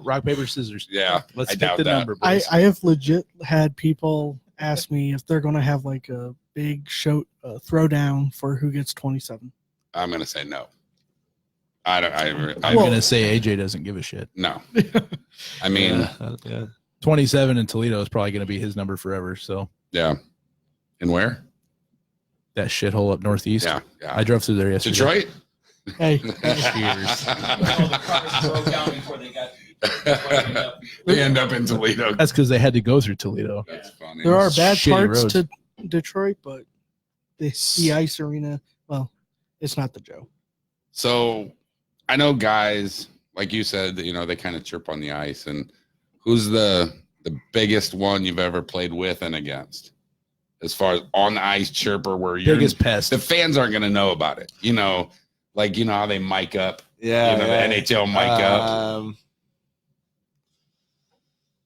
rock paper scissors. Yeah. Let's I pick doubt the that. number. I Boys. have legit had people ask me if they're going to have like a big show throwdown for who gets 27. I'm going to say no. I'm I'm Well- gonna say AJ doesn't give a shit. no. I mean, yeah. 27 in Toledo is probably gonna be his number forever. So yeah. And where? that shithole up northeast. Yeah. Yeah. I drove through there yesterday. Detroit? Hey, They end up in Toledo. That's because they had to go through Toledo. That's funny. there are bad Shitty parts roads. to Detroit, but the ice arena, well, it's not the Joe. So I know guys, like you said, that, they kind of chirp on the ice. And who's the biggest one you've ever played with and against? As far as on the ice chirper, where you're Biggest pest. the fans aren't going to know about it. Like how they mic up. Yeah, The NHL mic up.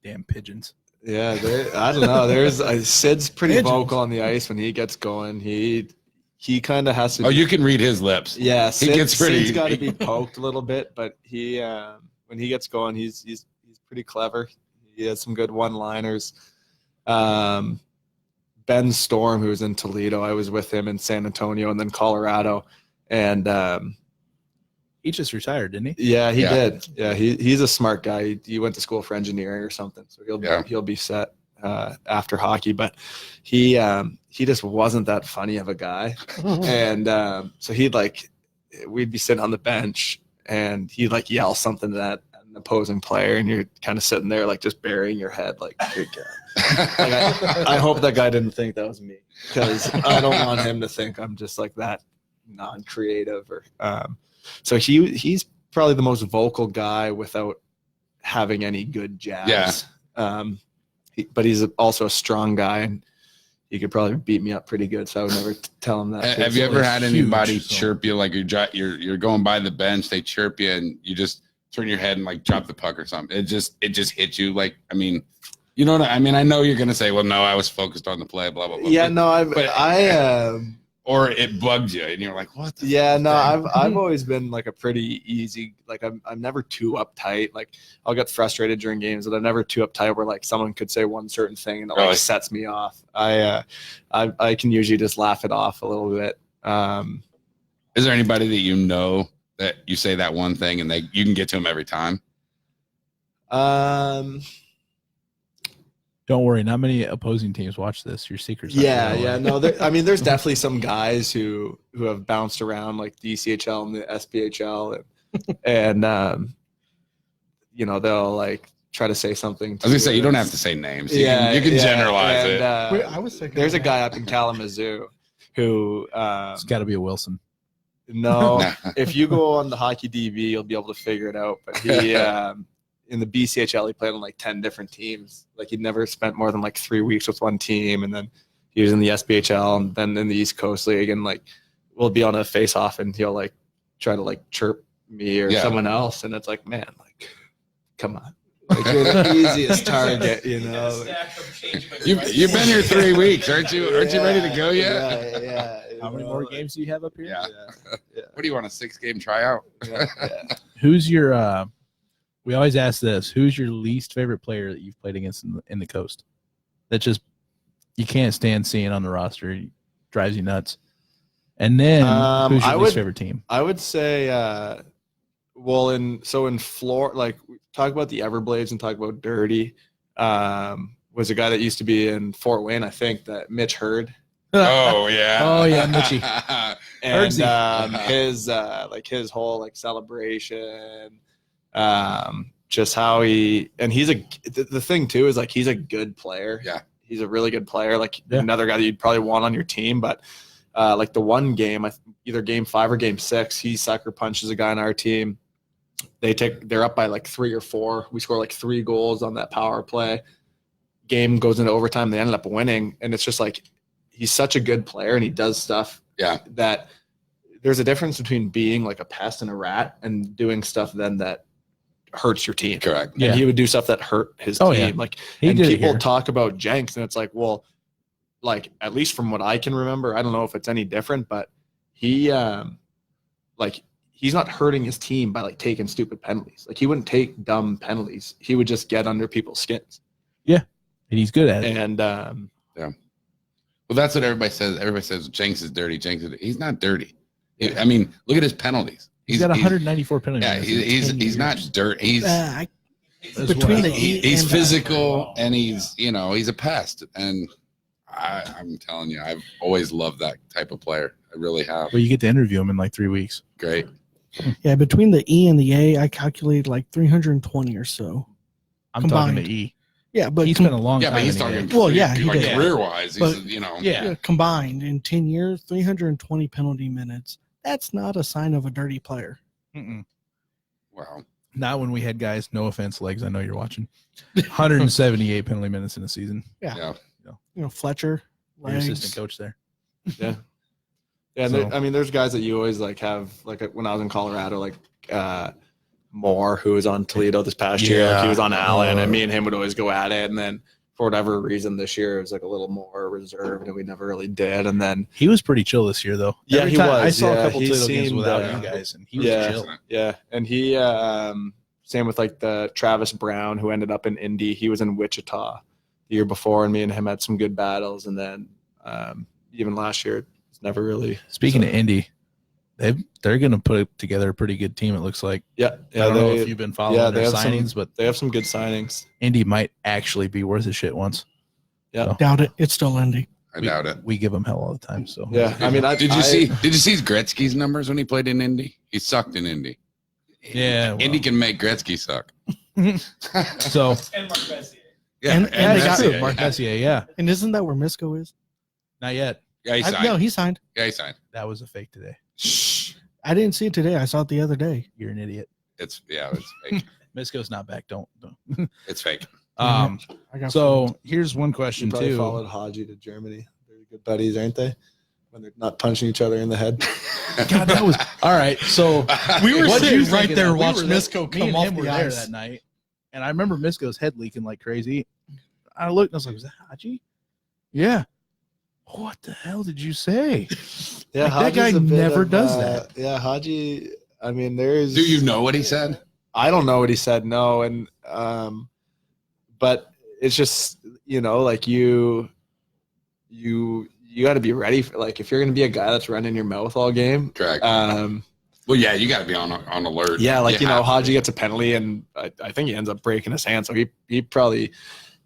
Damn pigeons. Yeah, I don't know. There's Sid's pretty Pigeons. vocal on the ice when he gets going. He kind of has to. Oh, you can read his lips. Yeah, gets pretty- Sid's got to be poked a little bit, but he when he gets going, he's pretty clever. He has some good one-liners. Ben Storm, who was in Toledo, I was with him in San Antonio and then Colorado, and He just retired, didn't he? yeah, he Yeah. did. Yeah, he's a smart guy. He went to school for engineering or something, so he'll be set after hockey. But he just wasn't that funny of a guy, and so we'd be sitting on the bench and he'd like yell something to an opposing player, and you're kind of sitting there like just burying your head like, good God. Like I hope that guy didn't think that was me, because I don't want him to think I'm just like that non-creative or so he's probably the most vocal guy without having any good jabs. Yeah. But he's also a strong guy, and he could probably beat me up pretty good. So I would never tell him that. Have you ever had anybody so- chirp you like you're going by the bench, they chirp you, and you just turn your head and like drop the puck or something? It just hits you. Like, I mean, you know what I mean? I know you're gonna say, well, no, I was focused on the play, blah blah blah. Yeah, no, or it bugged you, and you're like, what? Yeah, no, I've always been like a pretty easy, like I'm never too uptight. Like I'll get frustrated during games, but I'm never too uptight where like someone could say one certain thing and it like sets me off. I can usually just laugh it off a little bit. Is there anybody that you know that you say that one thing and you can get to them every time? Don't worry, not many opposing teams watch this. Your secret's Yeah. No, I mean, there's definitely some guys who have bounced around like the ECHL and the SPHL, and you know, they'll like try to say something. I was gonna say, you don't have to say names. You can generalize it. I was thinking there's a guy up in Kalamazoo who It's got to be a Wilson. no, if you go on the Hockey DB, you'll be able to figure it out. But he in the BCHL, he played on like 10 different teams. Like he'd never spent more than like 3 weeks with one team, and then he was in the SPHL and then in the East Coast League, and like we'll be on a face off and he'll like try to like chirp me or someone else, and it's like, man, like come on. Like you're the easiest target, you know. You've been here 3 weeks, aren't you? Aren't you ready to go yet? Yeah. How many more games do you have up here? Yeah. What do you want, a 6-game tryout? Who's your we always ask this, who's your least favorite player that you've played against in the Coast? That just you can't stand seeing on the roster. It drives you nuts. And then who's your least favorite team? I would say in Florida, like talk about the Everblades and talk about Dirty. Was a guy that used to be in Fort Wayne, I think, that Mitch Hurd. Oh yeah. Oh yeah, Mitchie. And his whole like celebration, just how he's the thing too is like he's a good player. Yeah. He's a really good player. Like another guy that you'd probably want on your team, but like the one game, either game 5 or game 6, he sucker punches a guy on our team. They're up by like 3 or 4. We score like 3 goals on that power play. Game goes into overtime. They ended up winning, and it's just like he's such a good player, and he does stuff. Yeah. That there's a difference between being like a pest and a rat and doing stuff then that hurts your team. Correct. And he would do stuff that hurt his team. Yeah. Like and people talk about Jenks, and it's like, well, like at least from what I can remember, I don't know if it's any different, but he like he's not hurting his team by like taking stupid penalties. Like he wouldn't take dumb penalties. He would just get under people's skins. Yeah. And he's good at it. And well, that's what everybody says. Everybody says Jenks is dirty. He's not dirty. I mean, look at his penalties. He's got 194 penalties. Yeah, he's not dirty. He's physical, and he's a pest. And I'm telling you, I've always loved that type of player. I really have. Well, you get to interview him in like 3 weeks. Great. Yeah, between the E and the A, I calculated like 320 or so. I'm combined. talking to E. Yeah, but he's been a long time. Yeah, but he's in the talking. game. Well, yeah, he did. Career-wise, But- he's combined in 10 years, 320 penalty minutes. That's not a sign of a dirty player. Mm-mm. Wow. Not when we had guys, no offense, legs, I know you're watching, 178 penalty minutes in a season. Yeah. Fletcher, Your legs. assistant coach there. yeah. Yeah, So- I mean, there's guys that you always like have, like when I was in Colorado, like Moore, who was on Toledo this past year. Like he was on Allen, and me and him would always go at it. And then for whatever reason, this year it was like a little more reserved, and we never really did. And then He was pretty chill this year, though. Yeah, Every he time- was. I saw a Yeah, couple he Toledo games seemed, without you guys, and he was chill. yeah, and he same with like the Travis Brown, who ended up in Indy. He was in Wichita the year before, and me and him had some good battles. And then even last year, it's never really. Speaking of Indy, they're going to put together a pretty good team, it looks like. Yeah, I don't know if you've been following their signings, but they have some good signings. Indy might actually be worth a shit once. Yeah. So, Doubt it. It's still Indy. I doubt it. we give them hell all the time. So Yeah, I mean, Did you see Gretzky's numbers when he played in Indy? He sucked in Indy. Yeah, well. Indy can make Gretzky suck. So And Mark Messier. Yeah, And they got- true, Mark Messier, yeah, And isn't that where Misco is? not yet. Yeah, he signed. No, he signed. Yeah, he signed. That was a fake today. Shh. I didn't see it today. I saw it the other day. You're an idiot. It's fake. Misko's not back. Don't. It's fake. Um, I got so here's one You question probably too. followed Haji to Germany. They're good buddies, aren't they? When they're not punching each other in the head. God, that was all right. So We were what'd sitting you right think of there that? We watching were there- Misko me come and off him the were there ice. that night, and I remember Misko's head leaking like crazy. I looked and I was like, "Was that Haji?" Yeah. What the hell did you say? Yeah, Like, that guy Haji's a bit never of, does that. Yeah, Haji. I mean, there's. Do you know what he said? I don't know what he said. No, and but it's just like you got to be ready for, like, if you're going to be a guy that's running your mouth all game. Correct. Well, yeah, you got to be on alert. Yeah, like You have to Haji be. gets a penalty, and I think he ends up breaking his hand. So he probably,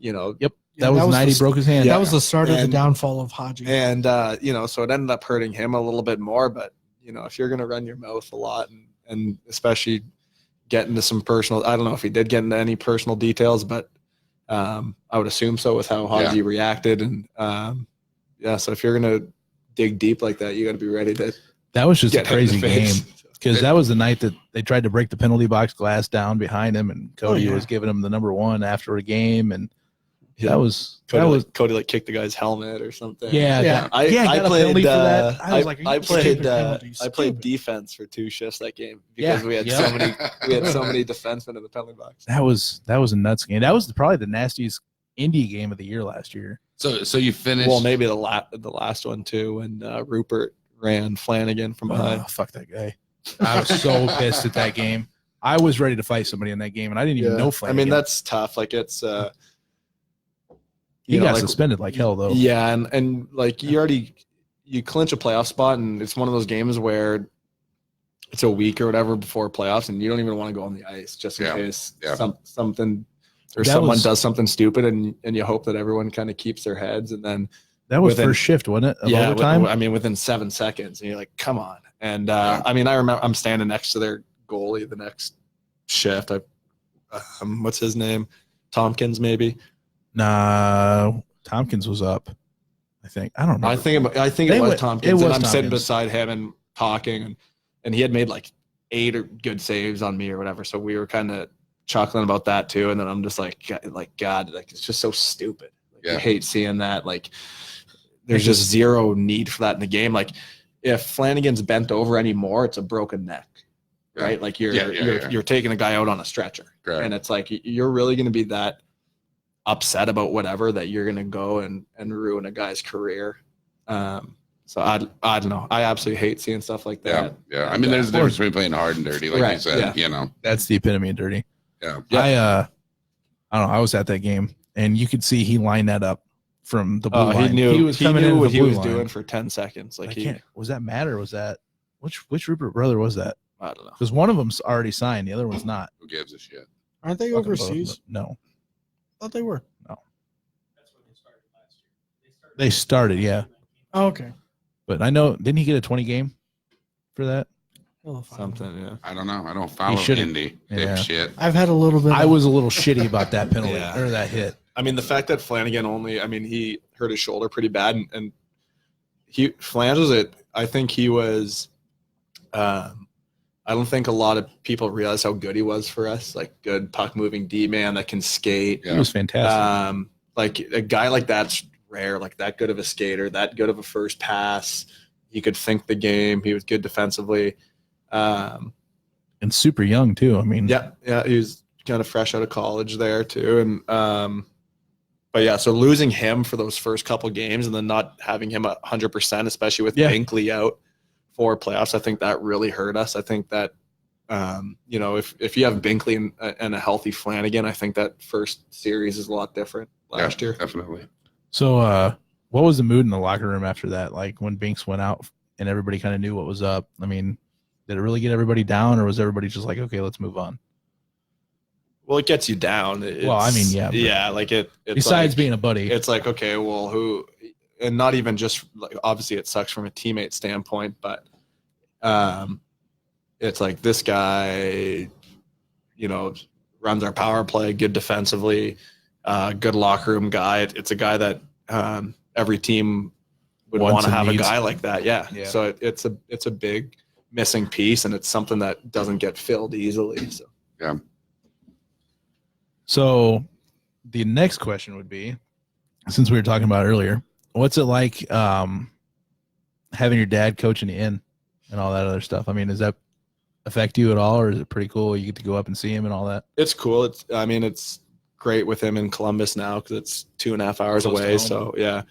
Yep. Yeah, That was the night he the- broke his hand. Yeah. That was the start of the And- downfall of Haji. and so it ended up hurting him a little bit more. But if you're going to run your mouth a lot, and especially get into some personal, I don't know if he did get into any personal details, but I would assume so with how Haji reacted. And so if you're going to dig deep like that, you got to be ready to That was just a get hit in the crazy face. game because that was the night that they tried to break the penalty box glass down behind him, and Cody yeah. was giving him the number one after a game, and Yeah. that was Cody like kicked the guy's helmet or something. yeah. Yeah. I got a played. penalty for that. I was like, are you I played. stupid penalties? I played Stupid. defense for 2 shifts that game Yeah. because we had Yeah. so many. We had so many defensemen in the penalty box. That was a nuts game. That was probably the nastiest indie game of the year last year. So you finished. Well, maybe the last one too, when Rupert ran Flanagan from behind. Oh, fuck that guy. I was so pissed at that game. I was ready to fight somebody in that game, and I didn't even know I Flanagan. mean, that's tough. Like it's. he got like, suspended like hell though. Yeah, and like you clinch a playoff spot, and it's one of those games where it's a week or whatever before playoffs, and you don't even want to go on the ice just in case something or someone does something stupid, and you hope that everyone kind of keeps their heads, and then That was first shift, wasn't it? Of overtime? I mean within 7 seconds, and you're like, come on. And I mean, I remember I'm standing next to their goalie the next shift. What's his name? Tompkins, maybe. Nah, Tompkins was up. I think. I don't remember. I think it They was went- Tompkins. it was And I'm sitting Tompkins. beside him and talking, and he had made like 8 or good saves on me or whatever. So we were kind of chuckling about that too. And then I'm just like God, like it's just so stupid. Like, I hate seeing that. Like there's just zero need for that in the game. Like if Flanagan's bent over anymore, it's a broken neck, right? Like you're taking a guy out on a stretcher, and it's like you're really going to be that upset about whatever that you're going to go and ruin a guy's career. So I don't know. I absolutely hate seeing stuff like that. Yeah. I mean, there's a difference between playing hard and dirty, like you said. That's the epitome of dirty. Yeah. I don't know. I was at that game, and you could see he lined that up from the blue line. He knew he was coming in what the he blue was line. doing for 10 seconds. Like Was that Matt or was that which Rupert brother was that? I don't know. Because one of them's already signed, the other one's not. Who gives a shit? Aren't they Fucking both of overseas? them. No, I thought they were. That's when they started last year. they started, yeah. Oh, okay. But I know, didn't he get a 20 game for that? Hell if I know. Something, yeah. I don't know. I don't follow should've- Indy. yeah. Dipshit. I've had a little bit. I was a little shitty about that penalty Yeah. or that hit. I mean, the fact that Flanagan he hurt his shoulder pretty bad, and Flange was it. I think he was. I don't think a lot of people realize how good he was for us. Like good puck moving D man that can skate. Yeah. He was fantastic. Like a guy like that's rare. Like that good of a skater, that good of a first pass. He could think the game. He was good defensively. And super young too. I mean, Yeah, he was kind of fresh out of college there too, and but yeah, so losing him for those first couple games and then not having him 100%, especially with Binkley out for playoffs, I think that really hurt us. I think that if you have Binkley and a healthy Flanagan, I think that first series is a lot different last year. Definitely. So, what was the mood in the locker room after that? Like when Binks went out and everybody kind of knew what was up. I mean, did it really get everybody down, or was everybody just like, okay, let's move on? Well, it gets you down. I mean, yeah. Yeah, like it's Besides like, being a buddy, it's like, okay, well, who, and not even just like, obviously it sucks from a teammate standpoint, but it's like this guy, runs our power play, good defensively, good locker room guy. It's a guy that every team would Wants want to and have needs. a guy like that. Yeah. Yeah. So it's a big missing piece, and it's something that doesn't get filled easily. So So the next question would be, since we were talking about it earlier, what's it like having your dad coaching you in and all that other stuff? I mean, does that affect you at all, or is it pretty cool? You get to go up and see him and all that? It's cool. It's great with him in Columbus now because it's 2.5 hours Close to away. home. So yeah,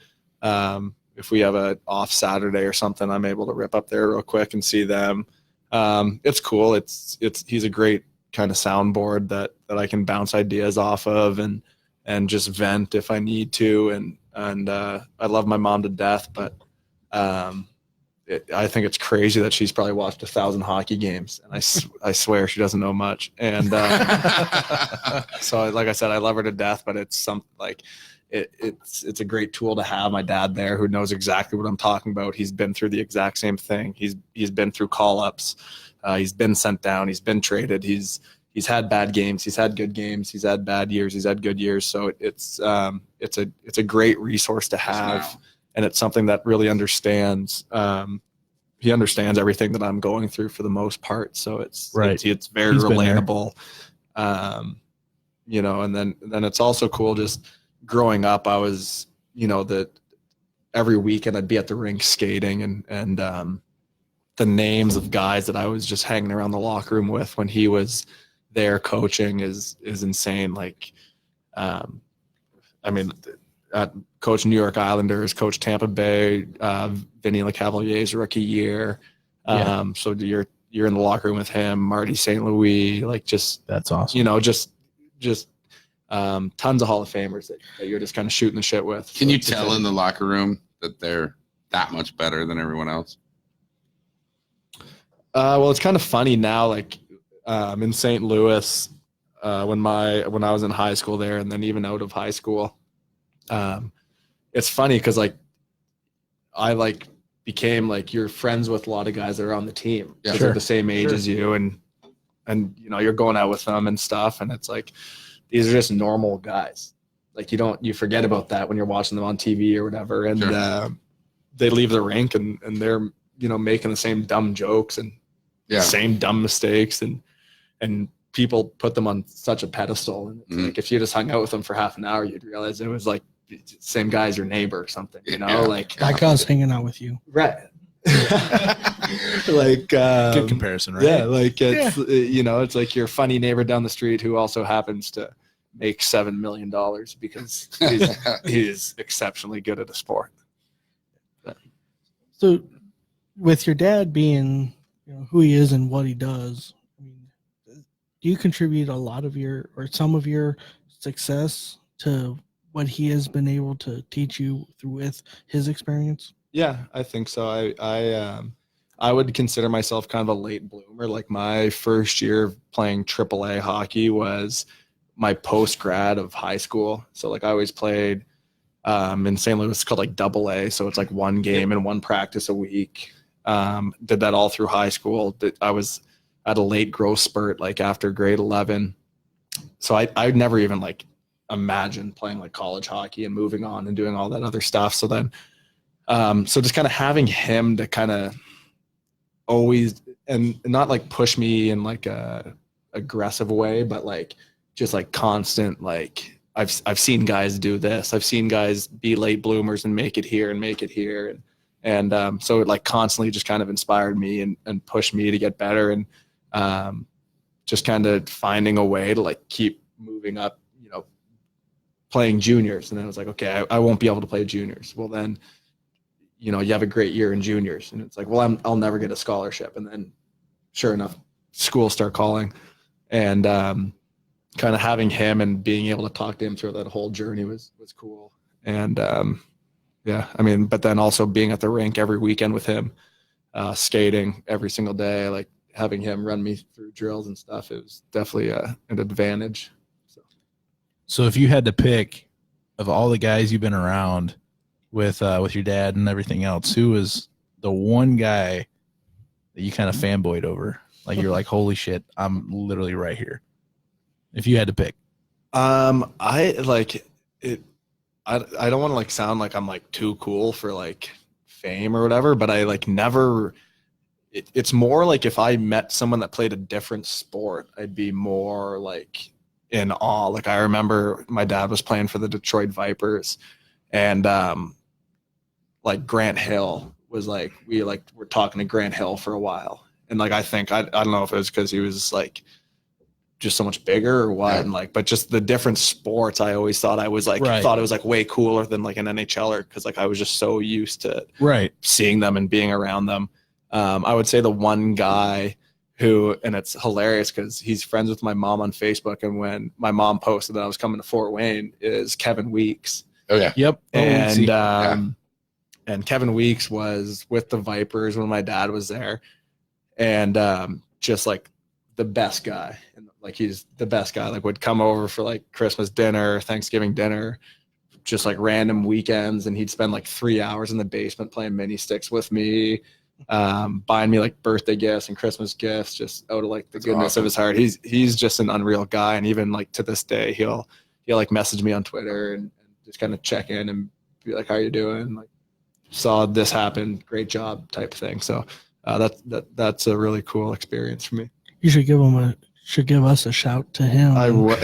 if we have a off Saturday or something, I'm able to rip up there real quick and see them. It's cool. He's a great kind of soundboard that I can bounce ideas off of and just vent if I need to. And I love my mom to death, but I think it's crazy that she's probably watched 1,000 hockey games, and I swear she doesn't know much. And so, like I said, I love her to death, but it's it's a great tool to have my dad there who knows exactly what I'm talking about. He's been through the exact same thing. He's been through call-ups. He's been sent down. He's been traded. He's had bad games. He's had good games. He's had bad years. He's had good years. So it's a great resource to have. And it's something that really understands. He understands everything that I'm going through for the most part. So it's very relatable. And then it's also cool. Just growing up, I was, every weekend I'd be at the rink skating, and the names of guys that I was just hanging around the locker room with when he was there coaching is insane. Like, coach New York Islanders, coach Tampa Bay, Vinny Lecavalier's rookie year. So you're in the locker room with him, Marty St. Louis, That's awesome. Just tons of Hall of Famers that you're just kind of shooting the shit with. Can you tell in the locker room that they're that much better than everyone else? Well, it's kind of funny now, in St. Louis, when I was in high school there, and then even out of high school, it's funny because I became you're friends with a lot of guys that are on the team because they're the same age as you, and you're going out with them and stuff, and it's these are just normal guys. You forget about that when you're watching them on TV or whatever, and they leave the rink and they're making the same dumb jokes and same dumb mistakes, and people put them on such a pedestal, and it's if you just hung out with them for half an hour, you'd realize it was same guy as your neighbor or something, like I was hanging out with you, right? Good comparison, right? Yeah, it's like your funny neighbor down the street who also happens to make $7 million because he's exceptionally good at a sport. So, with your dad being who he is and what he does, do you contribute a lot of some of your success to what he has been able to teach you with his experience? Yeah, I think so. I would consider myself kind of a late bloomer. My first year of playing AAA hockey was my post grad of high school. So I always played in St. Louis, it's called double A. So it's one game and one practice a week. Did that all through high school. I was at a late growth spurt, after grade 11. So I'd never even imagine playing college hockey and moving on and doing all that other stuff. So then, so just kind of having him to kind of always, and not push me in a aggressive way, but just constant, I've seen guys do this. I've seen guys be late bloomers and make it here and make it here. And so it constantly just kind of inspired me and pushed me to get better, and just kind of finding a way to keep moving up, playing juniors. And then I was okay, I won't be able to play juniors. Well, then, you have a great year in juniors, and it's well, I'll never get a scholarship. And then sure enough, schools start calling, and kind of having him and being able to talk to him through that whole journey was cool. And but then also being at the rink every weekend with him, skating every single day, having him run me through drills and stuff, it was definitely an advantage. So if you had to pick, of all the guys you've been around with your dad and everything else, who was the one guy that you kind of fanboyed over? You're holy shit, I'm literally right here. If you had to pick. I don't want to sound like I'm too cool for fame or whatever, but I never, it's more if I met someone that played a different sport, I'd be more in awe. Like I remember my dad was playing for the Detroit Vipers, and like Grant Hill was like, we like were talking to Grant Hill for a while. And like, I don't know if it was because he was like just so much bigger or what. And like, but just the different sports, I always thought I was like, thought it was like way cooler than like an NHLer. Cause like I was just so used to seeing them and being around them. I would say the one guy who, and it's hilarious because he's friends with my mom on Facebook. And when my mom posted that I was coming to Fort Wayne, is Kevin Weeks. Oh yeah. Yep. And Kevin Weeks was with the Vipers when my dad was there, and just like the best guy. And like he's the best guy. Like would come over for like Christmas dinner, Thanksgiving dinner, just like random weekends, and he'd spend like 3 hours in the basement playing mini sticks with me, buying me like birthday gifts and Christmas gifts, just out of like the goodness of his heart. He's just an unreal guy, and even like to this day, he'll like message me on Twitter and just kind of check in and be like, "How you doing?" Like, saw this happen, great job type thing. So that's a really cool experience for me. You should give us a shout to him. I would.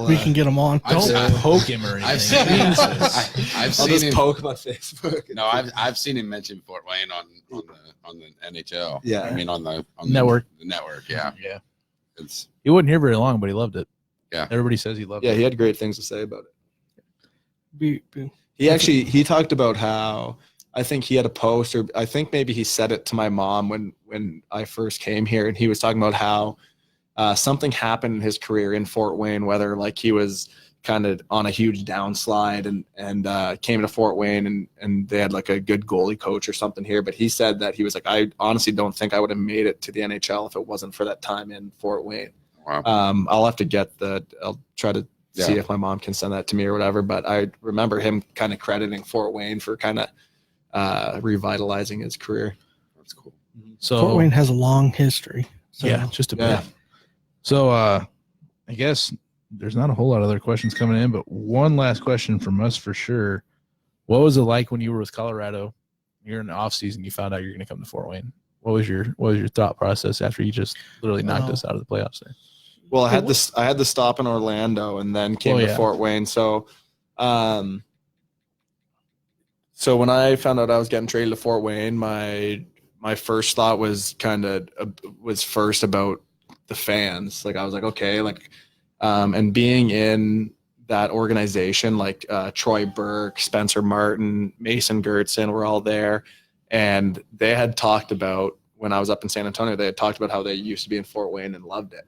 We can get him on. Don't poke him or anything. I've I'll seen just him poke my Facebook. No, I've seen him mention Fort Wayne on the NHL. Yeah, I mean on the network. The network. Yeah, yeah. It's He wasn't here very long, but he loved it. Yeah, everybody says he loved it. Yeah, he had great things to say about it. He He talked about how I think he had a post, or I think maybe he said it to my mom when I first came here, and he was talking about how something happened in his career in Fort Wayne, whether like he was kind of on a huge downslide and came to Fort Wayne and they had like a good goalie coach or something here. But he said that he was like, I honestly don't think I would have made it to the NHL if it wasn't for that time in Fort Wayne. Wow. I'll have to I'll try to see if my mom can send that to me or whatever. But I remember him kind of crediting Fort Wayne for kind of revitalizing his career. That's cool. So Fort Wayne has a long history. So. Yeah, just a bit. So I guess there's not a whole lot of other questions coming in, but one last question from us for sure. What was it like when you were with Colorado? You're in the off season, you found out you're going to come to Fort Wayne. What was your thought process after you just literally knocked us out of the playoffs there? Well, I had the stop in Orlando and then came to Fort Wayne. So, so when I found out I was getting traded to Fort Wayne, my first thought was first about the fans. Like I was like, okay, like, and being in that organization, like Troy Burke, Spencer Martin, Mason Gertson were all there, and they had talked about when I was up in San Antonio, they had talked about how they used to be in Fort Wayne and loved it.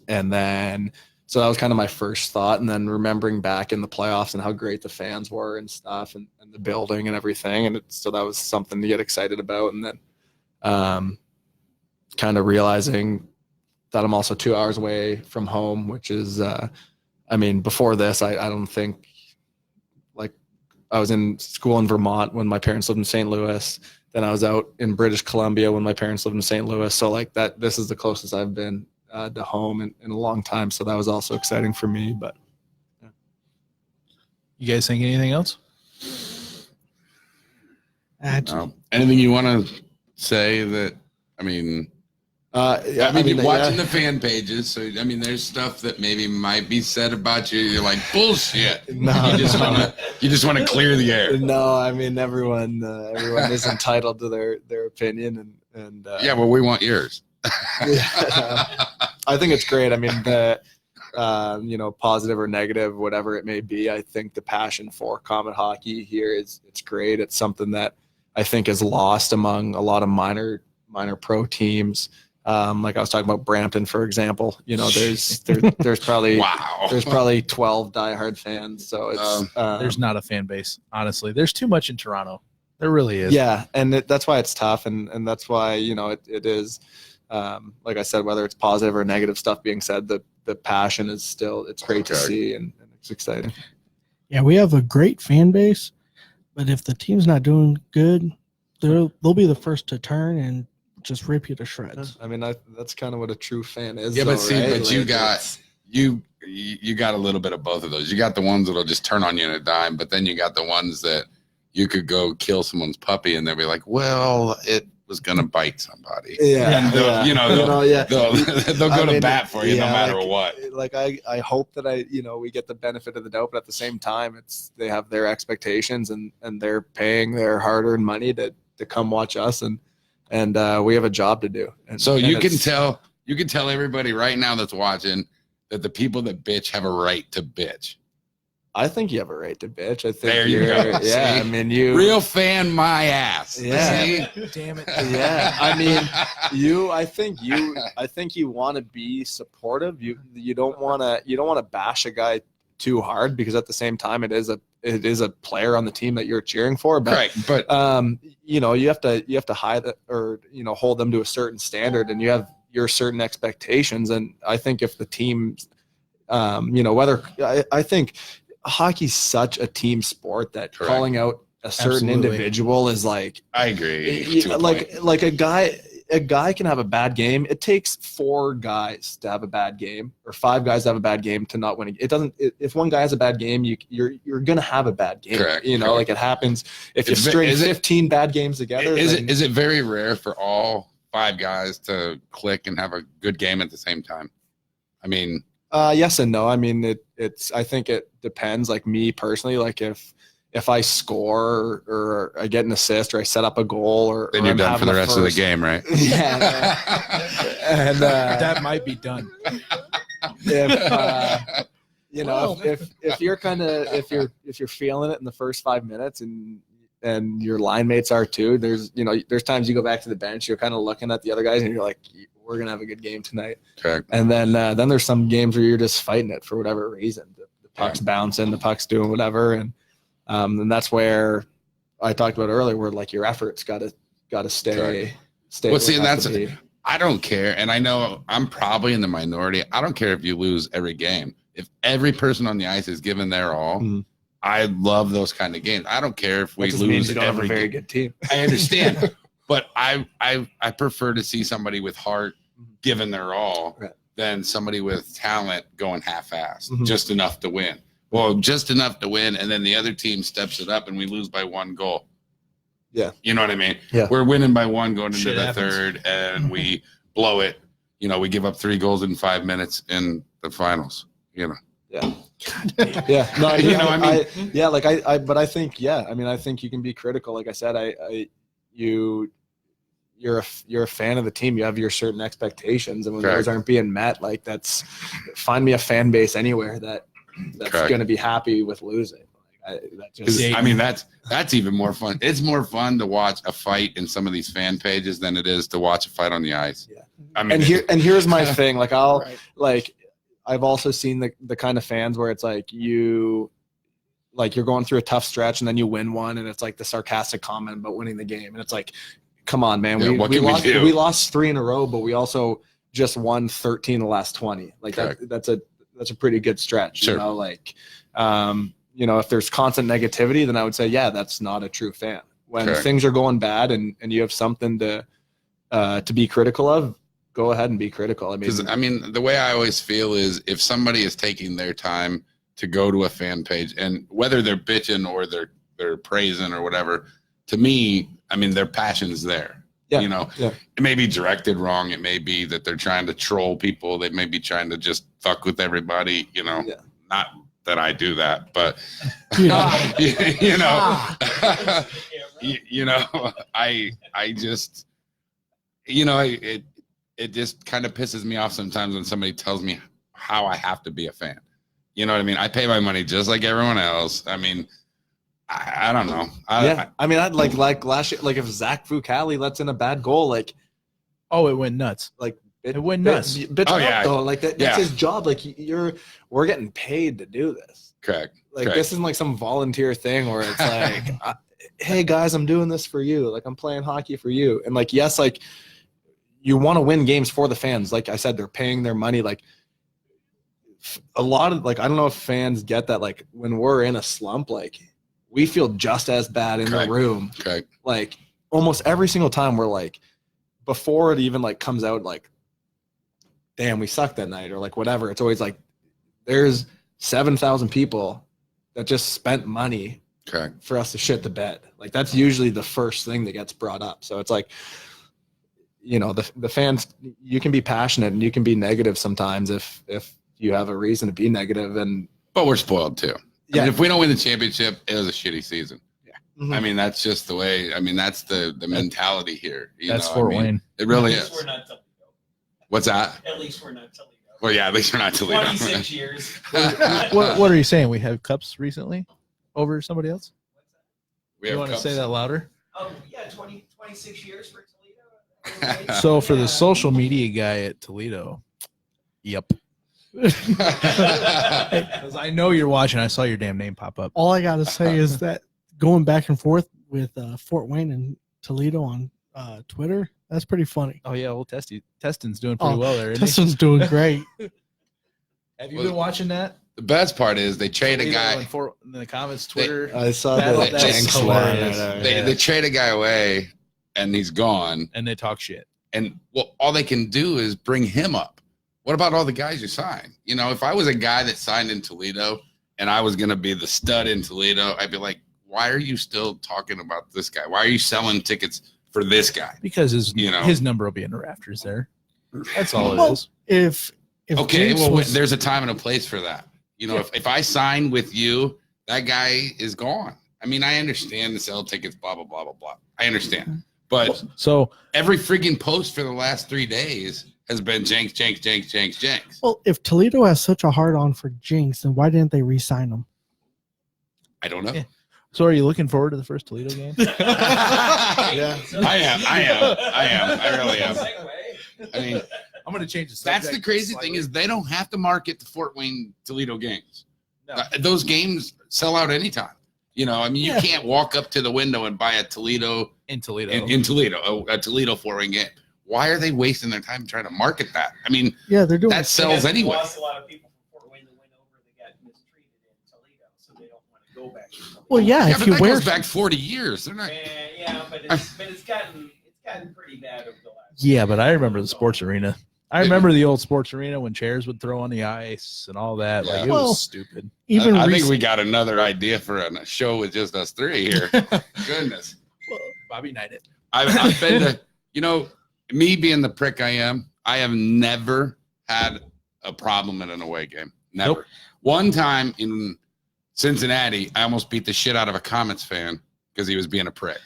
And then, so that was kind of my first thought. And then remembering back in the playoffs and how great the fans were and stuff and the building and everything. And so that was something to get excited about. And then kind of realizing that I'm also 2 hours away from home, which is, I mean, before this, I don't think, like, I was in school in Vermont when my parents lived in St. Louis. Then I was out in British Columbia when my parents lived in St. Louis. So like that, this is the closest I've been to home in a long time. So that was also exciting for me. But yeah. You guys think anything else? Anything you want to say that, I mean, you're watching the fan pages, so I mean, there's stuff that maybe might be said about you. You're like bullshit. No, you just want to clear the air. No, I mean everyone is entitled to their opinion, and yeah, well, we want yours. I think it's great. I mean, the positive or negative, whatever it may be, I think the passion for Komet hockey here it's great. It's something that I think is lost among a lot of minor pro teams. Like I was talking about Brampton, for example, there's probably there's probably 12 diehard fans. So it's there's not a fan base, honestly. There's too much in Toronto. There really is. Yeah, and that's why it's tough, and that's why it is. Like I said, whether it's positive or negative stuff being said, the passion is still it's great to see and it's exciting. Yeah, we have a great fan base, but if the team's not doing good, they'll be the first to turn and just rip you to shreds. I mean, that's kind of what a true fan is. Yeah, but right? but you got a little bit of both of those. You got the ones that'll just turn on you in a dime, but then you got the ones that you could go kill someone's puppy and they'll be like, well, was gonna bite somebody. Yeah, They'll- you know, they'll- yeah. they'll go I to mean, bat for you no yeah, matter like- what. Like I hope that we get the benefit of the doubt, but at the same time, they have their expectations and they're paying their hard-earned money to come watch us, and we have a job to do. And So you can it's- tell everybody right now that's watching that the people that bitch have a right to bitch. I think you have a right to bitch. I think There you you're, go. yeah. See? I mean, you Real fan my ass. Yeah. See? Damn it. Yeah, I mean, I think you want to be supportive. You don't want to bash a guy too hard, because at the same time it is a player on the team that you're cheering for. But Right, but you have to hide it, or hold them to a certain standard, and you have your certain expectations. And I think if the team, whether I think hockey's such a team sport that Correct. calling out a certain Absolutely. individual is like, I agree. to a like point. like a guy can have a bad game. It takes 4 guys to have a bad game, or 5 guys to have a bad game to not win. It doesn't. If one guy has a bad game, you're gonna have a bad game. Correct, Like correct. it happens. If you Is it- string is it- 15 bad games together, Is then- it very rare for all 5 guys to click and have a good game at the same time? I mean, Yes and no. I mean, I think it depends. Like me personally, like if I score or I get an assist or I set up a goal, or then or you're I'm done for having the a rest of the first- game, right? Yeah. And That might be done. if if you're kind of if you're feeling it in the first 5 minutes, and your line mates are too, there's times you go back to the bench, you're kind of looking at the other guys and you're like, we're gonna have a good game tonight. Correct. And then there's some games where you're just fighting it for whatever reason. The puck's bouncing, the puck's doing whatever, and that's where I talked about earlier, where like your efforts gotta stay. Correct. Stay. Well, where see, it and has that's to be. I don't care, and I know I'm probably in the minority. I don't care if you lose every game. If every person on the ice is giving their all, Mhm. I love those kind of games. I don't care if we That just means lose you don't have a every very game. good team. I understand, but I prefer to see somebody with heart giving their all Right. than somebody with talent going half-assed, Mhm. just enough to win. Well, just enough to win, and then the other team steps it up, and we lose by 1 goal. Yeah. You know what I mean? Yeah. We're winning by 1 going into Shit the happens. third, and we blow it. We give up 3 goals in 5 minutes in the finals. Yeah. No, You know, I mean- but I think, I mean, I think you can be critical. Like I said, you're a fan of the team. You have your certain expectations, and when Correct. those aren't being met, like find me a fan base anywhere that's Correct. going to be happy with losing. That 'Cause, just, I mean, that's even more fun. It's more fun to watch a fight in some of these fan pages than it is to watch a fight on the ice. Yeah. I mean, and here's my thing. Like Right. I've also seen the kind of fans where it's like you're going through a tough stretch and then you win one, and it's like the sarcastic comment about winning the game, and it's like, come on, man, Yeah, what can we do? we lost 3 in a row, but we also just won 13 in the last 20. Like that's a pretty good stretch. Sure. If there's constant negativity, then I would say, yeah, that's not a true fan. When Correct. things are going bad and you have something to be critical of, go ahead and be critical. because I mean, the way I always feel is if somebody is taking their time to go to a fan page, and whether they're bitching or they're praising or whatever, to me, I mean, their passion's there. Yeah. It may be directed wrong. It may be that they're trying to troll people. They may be trying to just fuck with everybody. Yeah. Not that I do that, but Yeah. I just, it just kind of pisses me off sometimes when somebody tells me how I have to be a fan. You know what I mean? I pay my money just like everyone else. I mean, I don't know. I'd like last year, like if Zach Fucali lets in a bad goal, like Oh, it went nuts. It went nuts. bitch Oh, up, yeah. though. Like that's Yeah. his job. Like we're getting paid to do this. Correct. Like Correct. this isn't like some volunteer thing where it's like, hey guys, I'm doing this for you. Like I'm playing hockey for you. And like, yes, like you want to win games for the fans. Like I said, they're paying their money. Like a lot of I don't know if fans get that. Like when we're in a slump, like we feel just as bad in Correct. the room. Correct. Like almost every single time we're like, before it even comes out, like, damn, we sucked that night, or whatever. It's always like there's 7,000 people that just spent money Correct. for us to shit the bed. Like that's usually the first thing that gets brought up. So it's like, the fans, you can be passionate and you can be negative sometimes if you have a reason to be negative. But we're spoiled too. I Yeah. mean, if we don't win the championship, it was a shitty season. Mhm. I mean, that's just the way. I mean, that's the mentality here. That's Fort Wayne. It really At least is. we're not Toledo. What's that? At least we're not Toledo. Well, yeah, at least we're not Toledo. 26 years. What are you saying? We have cups recently over somebody else? We You have want to cups. say that louder? Oh, yeah, 26 years for Toledo. So for Yeah. the social media guy at Toledo, yep. Because I know you're watching. I saw your damn name pop up. All I gotta say is that going back and forth with Fort Wayne and Toledo on Twitter, that's pretty funny. Oh yeah, well, Teston's doing pretty Oh, well there. Isn't he? Teston's doing great. Have you been watching that? The best part is they trade a Toledo guy. and in the comments, Twitter. I saw That- the that's Jenks hilarious. one. They trade a guy away, and he's gone. and they talk shit. And well, all they can do is bring him up. What about all the guys you sign? You know, if I was a guy that signed in Toledo and I was going to be the stud in Toledo, I'd be like, why are you still talking about this guy? Why are you selling tickets for this guy? Because his You know. his number will be in the rafters there. That's all it Well, is. If Okay, Jinx well, was- there's a time and a place for that. You know, Yeah. if I sign with you, that guy is gone. I mean, I understand the sell tickets, blah, blah, blah, blah, blah. I understand. But So every freaking post for the last 3 days has been Jenks, Jenks, Jenks, Jenks, Jenks. well, if Toledo has such a hard on for Jinx, then why didn't they re-sign him? I don't know. Yeah. So are you looking forward to the first Toledo game? Yeah. I am. I really am. I mean, I'm going to change the that's the crazy thing is they don't have to market the Fort Wayne Toledo games. Those games sell out anytime. You know, I mean, you can't walk up to the window and buy a Toledo in Toledo. in Toledo, a Toledo Fort Wayne game. Why are they wasting their time trying to market that? I mean, Yeah, they're doing. that sells anyway. Lost a lot of people from Fort Wayne that went over that got mistreated in Toledo, so they don't want to go back to Toledo. Well, yeah, Yeah, if but you that wear goes back 40 years. They're not. Yeah, but it's gotten pretty bad over the last. Yeah, but I remember the sports arena. I remember the old sports arena when chairs would throw on the ice and all that. Like it Well, was stupid. even I think recent- we got another idea for a show with just us three here. Goodness. Bobby Knight. I've been to, you know, me being the prick I am, I have never had a problem in an away game. Never. Nope. One time in Cincinnati, I almost beat the shit out of a Komets fan because he was being a prick.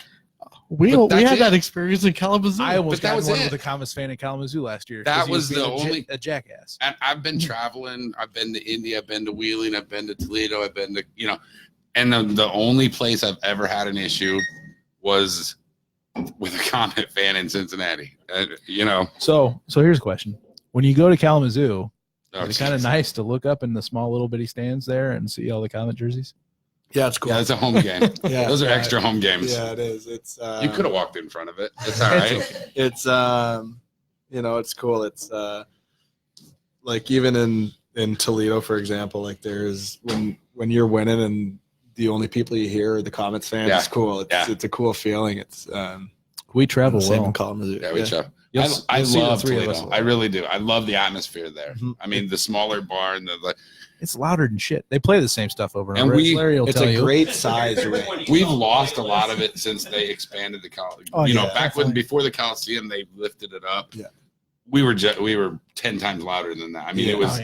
we but that's had it. that experience in Kalamazoo. I almost But that got was one it. with a Comets fan in Kalamazoo last year. That 'cause he was the being only- a jackass. And I've been traveling. I've been to Indy. I've been to Wheeling. I've been to Toledo. I've been to, you know, and the only place I've ever had an issue was with a Comet fan in Cincinnati. You know, So here's a question: when you go to Kalamazoo, oh, is it kind of geez. nice to look up in the small little bitty stands there and see all the Comet jerseys? Yeah, it's cool. Yeah, it's a home game. Yeah, Those are yeah, extra home games. Yeah, it is. It's You could have walked in front of it. It's all right. It's you know, it's cool. It's like even in Toledo, for example, like there's when you're winning and the only people you hear are the Komets fans. Yeah. It's cool. It's a cool feeling. It's We travel same well. in Kalamazoo. Yeah, we show. You'll I you'll see the love three of Toledo. us. I really do. I love the atmosphere there. Mhm. I mean, the smaller bar and It's louder than shit. They play the same stuff over and And over. we- Larry will It's tell a you. great size range. we've lost a lot of it since they expanded the college. Oh, you know, yeah, back when definitely. before the Coliseum, they lifted it up. Yeah. We were 10 times louder than that. I mean, Yeah. it was Oh,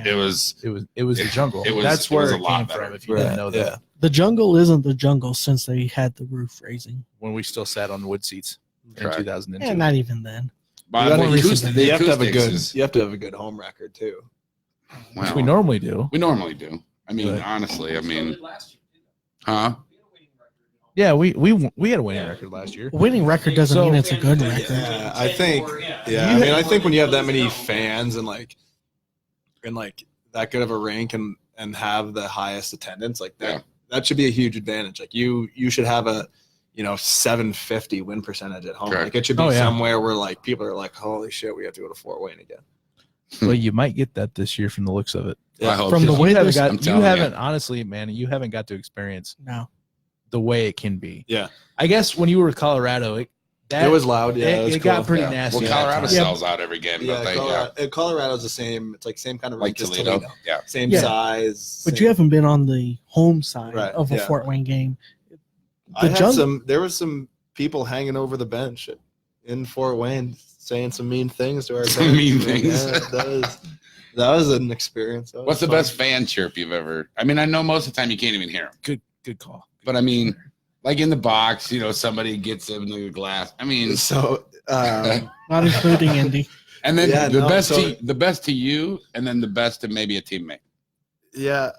yeah. it was the jungle. it was- That's it was where a it lot came better. from. If you didn't know that, Yeah. The jungle isn't the jungle since they had the roof raising. when we still sat on wood seats in Correct. 2002. And not even then. But You the gotta- acoustic- the you have to have a acoustics good. is- You have to have a good home record too. Which well, we normally do. we normally do. I mean, But- honestly, I So mean, did last year, too. huh? We had a winning record, you know. Yeah, we had a winning record last year. A winning record doesn't So- mean it's a good Yeah. record. Yeah, I think. Yeah. Yeah, I mean, I think when you have that many fans and like that good of a rink and have the highest attendance, like that, Yeah. that should be a huge advantage. Like you should have a 750 win percentage at home. Correct. Like it should be Oh, yeah. somewhere where like people are like, holy shit, we have to go to Fort Wayne again. Well, you might get that this year from the looks of it. I hope From the so. way You haven't this- I'm got. You telling you. haven't honestly, man. You haven't got to experience No. the way it can be. Yeah. I guess when you were in Colorado, it was loud. Yeah, it was got cool. pretty Yeah. nasty. Well, at that Colorado time. sells out every game, Yeah, don't they? Colorado's the same. It's like same kind of Like rink as Toledo. Toledo. Yeah. Same Yeah. size. But same- you haven't been on the home side Right, of a yeah. Fort Wayne game. I had jungle- there was some people hanging over the bench in Fort Wayne saying some mean things to our Some bench. mean things. Yeah, that was an experience. That was What's the fun. best fan chirp you've ever? I mean, I know most of the time you can't even hear them, Good call. but I mean, like in the box, somebody gets him the glass. I mean, So, Not including Indy. and then Yeah, the no, best so- the best to you, and then the best to maybe a teammate. yeah,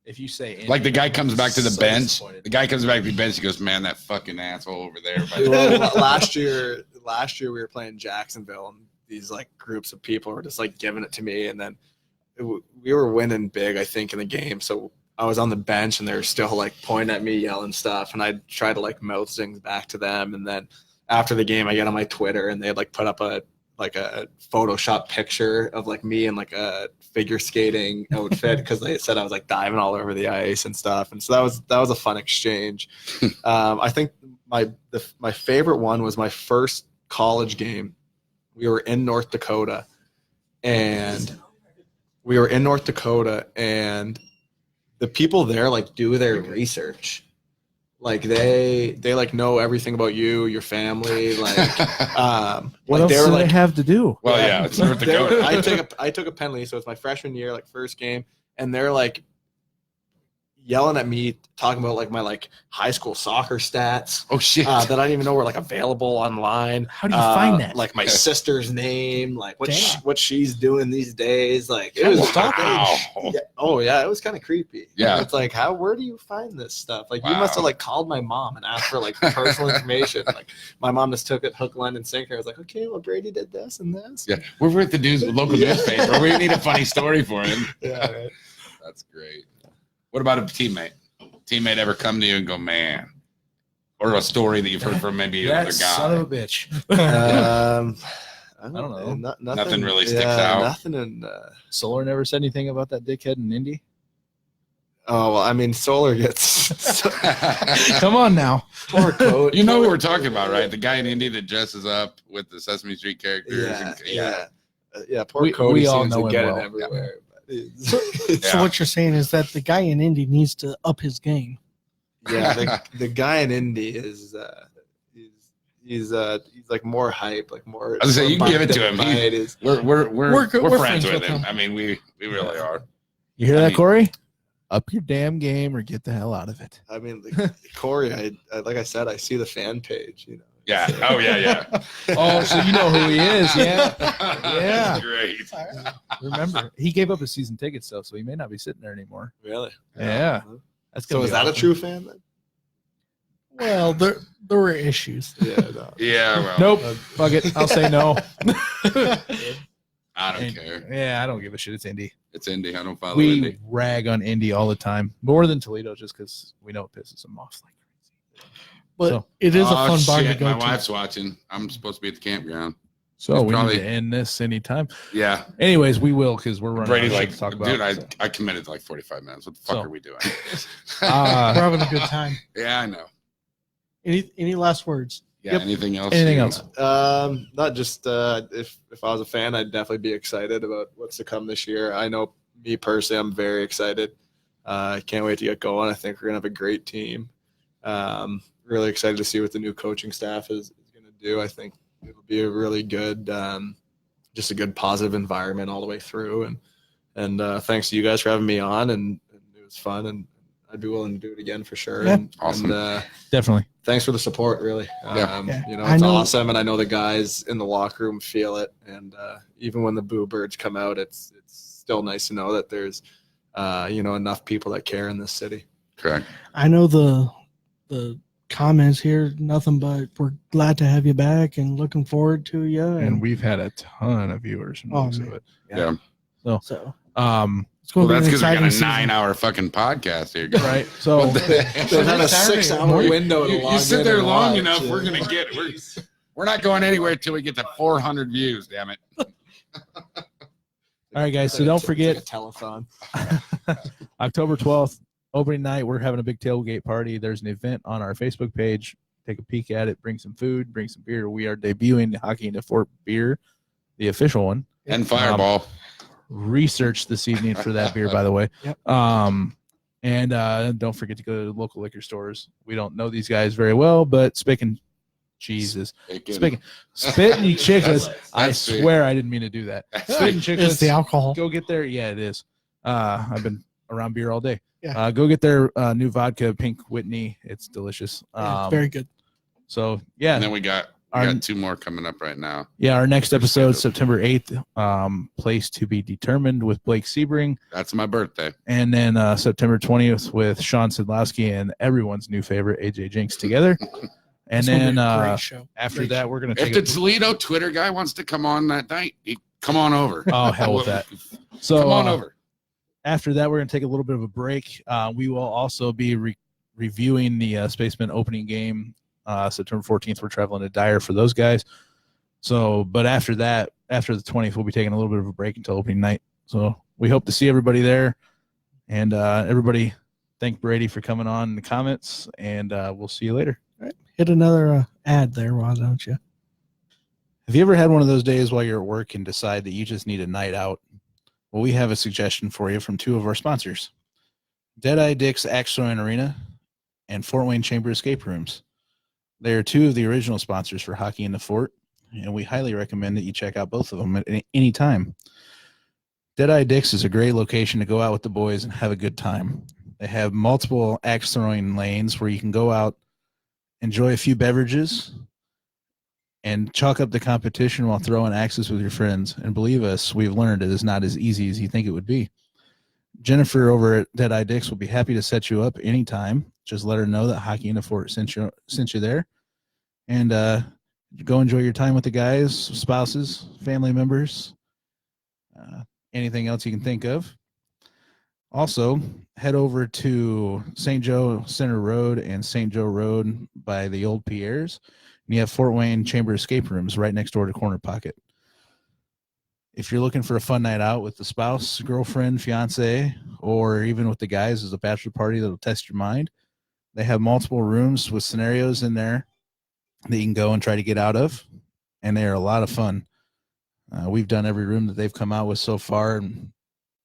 If you say Like the guy comes back to the So bench. disappointed. The guy comes back to the bench. He goes, "Man, that fucking asshole over there." By the well, last year we were playing Jacksonville, and these like groups of people were just like giving it to me, and then we were winning big, I think, in the game. So I was on the bench, and they were still like pointing at me, yelling stuff, and I tried to like mouth things back to them. And then after the game, I get on my Twitter, and they had like put up a Photoshop picture of like me in like a figure skating outfit because they said I was like diving all over the ice and stuff. And so that was a fun exchange. I think my favorite one was my first college game. We were in North Dakota, and the people there like do their research. Like they like know everything about you, your family. Like, What like else they were do like, they have to do? Well, yeah, it's North they were- Dakota. I took a penalty, so it's my freshman year, like first game, and they're like yelling at me, talking about like my like high school soccer stats Oh shit! that I didn't even know were like available online. How do you find that? Like my sister's name, like Damn. what she's doing these days. Like it was Wow. Yeah. Oh yeah, it was kind of creepy. Yeah. It's like, where do you find this stuff? Like you Wow. must have like called my mom and asked for like personal information. Like my mom just took it hook, line, and sinker. I was like, okay, well Brady did this and this. Yeah, we're at the local Yeah. newspaper. We need a funny story for him. Yeah. Right. That's great. What about a teammate? Teammate ever come to you and go, man, or a story that you've heard from maybe That another son guy? of a bitch. I don't know. Nothing really sticks out. Nothing in. Solar never said anything about that dickhead in Indy. Oh well, I mean, Solar gets Come on now. poor coach. You know what we're talking about, right? The guy in Indy that dresses up with the Sesame Street characters. Yeah. Poor We Cody all seems know to him get well. it everywhere. So Yeah. what you're saying is that the guy in Indy needs to up his game. Yeah, the guy in Indy is he's like more hype, like more. I was gonna say, you can give it to him. It is. We're good- friends with him. I mean, we really are. You hear I that, mean- Corey? Up your damn game or get the hell out of it. I mean, like, Corey, I like I said, I see the fan page. You know. Yeah. Oh yeah. Oh, so you know who he is, yeah. That's great. Remember, he gave up his season tickets though, so he may not be sitting there anymore. Really? Yeah. That's So gonna is be that a awesome. true fan then? Well, there were issues. Yeah. No. Yeah. Well, Nope. Fuck it. I'll say no. I don't And- care. Yeah, I don't give a shit. It's Indy. It's Indy. I don't follow We Indy. rag on Indy all the time, more than Toledo, just because we know it pisses them off like crazy. But So- it is a Oh, fun bar to shit, go my to. wife's watching. I'm supposed to be at the campground. So It's we probably- need to end this anytime. Yeah. Anyways, we will because we're running Brady, out of shit like, to talk dude, about. I committed to like 45 minutes. What the fuck So- are we doing? We're having a good time. Yeah, I know. Any last words? Yeah. Yep. Anything else? Anything you- else? Not just if I was a fan, I'd definitely be excited about what's to come this year. I know me personally, I'm very excited. I can't wait to get going. I think we're gonna have a great team. Really excited to see what the new coaching staff is gonna do. I think it'll be a really good, just a good positive environment all the way through. And thanks to you guys for having me on, and it was fun, and I'd be willing to do it again for sure. Yeah. Awesome. And, Definitely. thanks for the support, really. Yeah. Yeah. You know, I it's know- awesome, and I know the guys in the locker room feel it. And even when the boo birds come out, it's still nice to know that there's enough people that care in this city. Correct. I know the comments here, nothing but we're glad to have you back and looking forward to you. And we've had a ton of viewers from Oh, most of man. it. Yeah. so It's it's Well, going to that's be an because we got exciting a season. 9-hour fucking podcast here. right. So They've had a Saturday 6-hour morning. window. to You log sit in there and long watch, enough, yeah. we're not going anywhere till we get to 400 views. Damn it. all right, guys. So don't forget It's like a telethon. October 12th, opening night. We're having a big tailgate party. There's an event on our Facebook page. Take a peek at it. Bring some food. Bring some beer. We are debuting the Hockey into Fort beer, the official one. And Fireball. Research this evening for that beer, by the way. Yep. And don't forget to go to local liquor stores. We don't know these guys very well, but Spick and Jesus. Bacon. Spitting chicklets. I That's sweet. swear I didn't mean to do that. Spitting It's chicklets. the alcohol. Go get their, yeah, it is. I've been around beer all day. Yeah. Go get their new vodka, Pink Whitney. It's delicious. Yeah, it's very good. So yeah. And then we got two more coming up right now. Yeah, our next episode, scheduled. September 8th, place to be determined with Blake Sebring. That's my birthday. And then September 20th with Sean Sidlowski and everyone's new favorite, AJ Jinks, together. And It's gonna be then a great show. after Great that, show. we're going to If take the Toledo Twitter guy wants to come on that night, come on over. Oh, hell with that. So Come on over. After that, we're going to take a little bit of a break. We will also be reviewing the Spaceman opening game September 14th. We're traveling to Dyer for those guys. So, but after that, after the 20th, we'll be taking a little bit of a break until opening night. So we hope to see everybody there. And everybody, thank Brady for coming on in the comments. And we'll see you later. All right. Hit another ad there, why don't you? Have you ever had one of those days while you're at work and decide that you just need a night out? Well, we have a suggestion for you from two of our sponsors, Deadeye Dick's Axe Throwing Arena and Fort Wayne Chamber Escape Rooms. They are two of the original sponsors for Hockey in the Fort, and we highly recommend that you check out both of them at any time. Deadeye Dick's is a great location to go out with the boys and have a good time. They have multiple axe throwing lanes where you can go out, enjoy a few beverages, and chalk up the competition while throwing axes with your friends. And believe us, we've learned it is not as easy as you think it would be. Jennifer over at Deadeye Dick's will be happy to set you up anytime. Just let her know that Hockey in the Fort sent you there. And go enjoy your time with the guys, spouses, family members, anything else you can think of. Also, head over to St. Joe Center Road and St. Joe Road by the old Pierre's. And you have Fort Wayne Chamber Escape Rooms right next door to Corner Pocket. If you're looking for a fun night out with the spouse, girlfriend, fiance, or even with the guys as a bachelor party that'll test your mind, they have multiple rooms with scenarios in there that you can go and try to get out of, and they are a lot of fun. We've done every room that they've come out with so far, and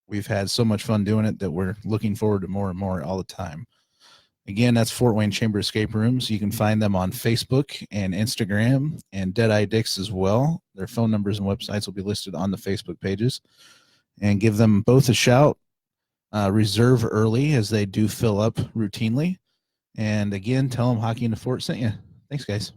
we've had so much fun doing it that we're looking forward to more and more all the time. Again, that's Fort Wayne Chamber Escape Rooms. You can find them on Facebook and Instagram and Deadeye Dick's as well. Their phone numbers and websites will be listed on the Facebook pages. And give them both a shout. Reserve early as they do fill up routinely. And again, tell them Hockey in the Fort sent you. Thanks, guys.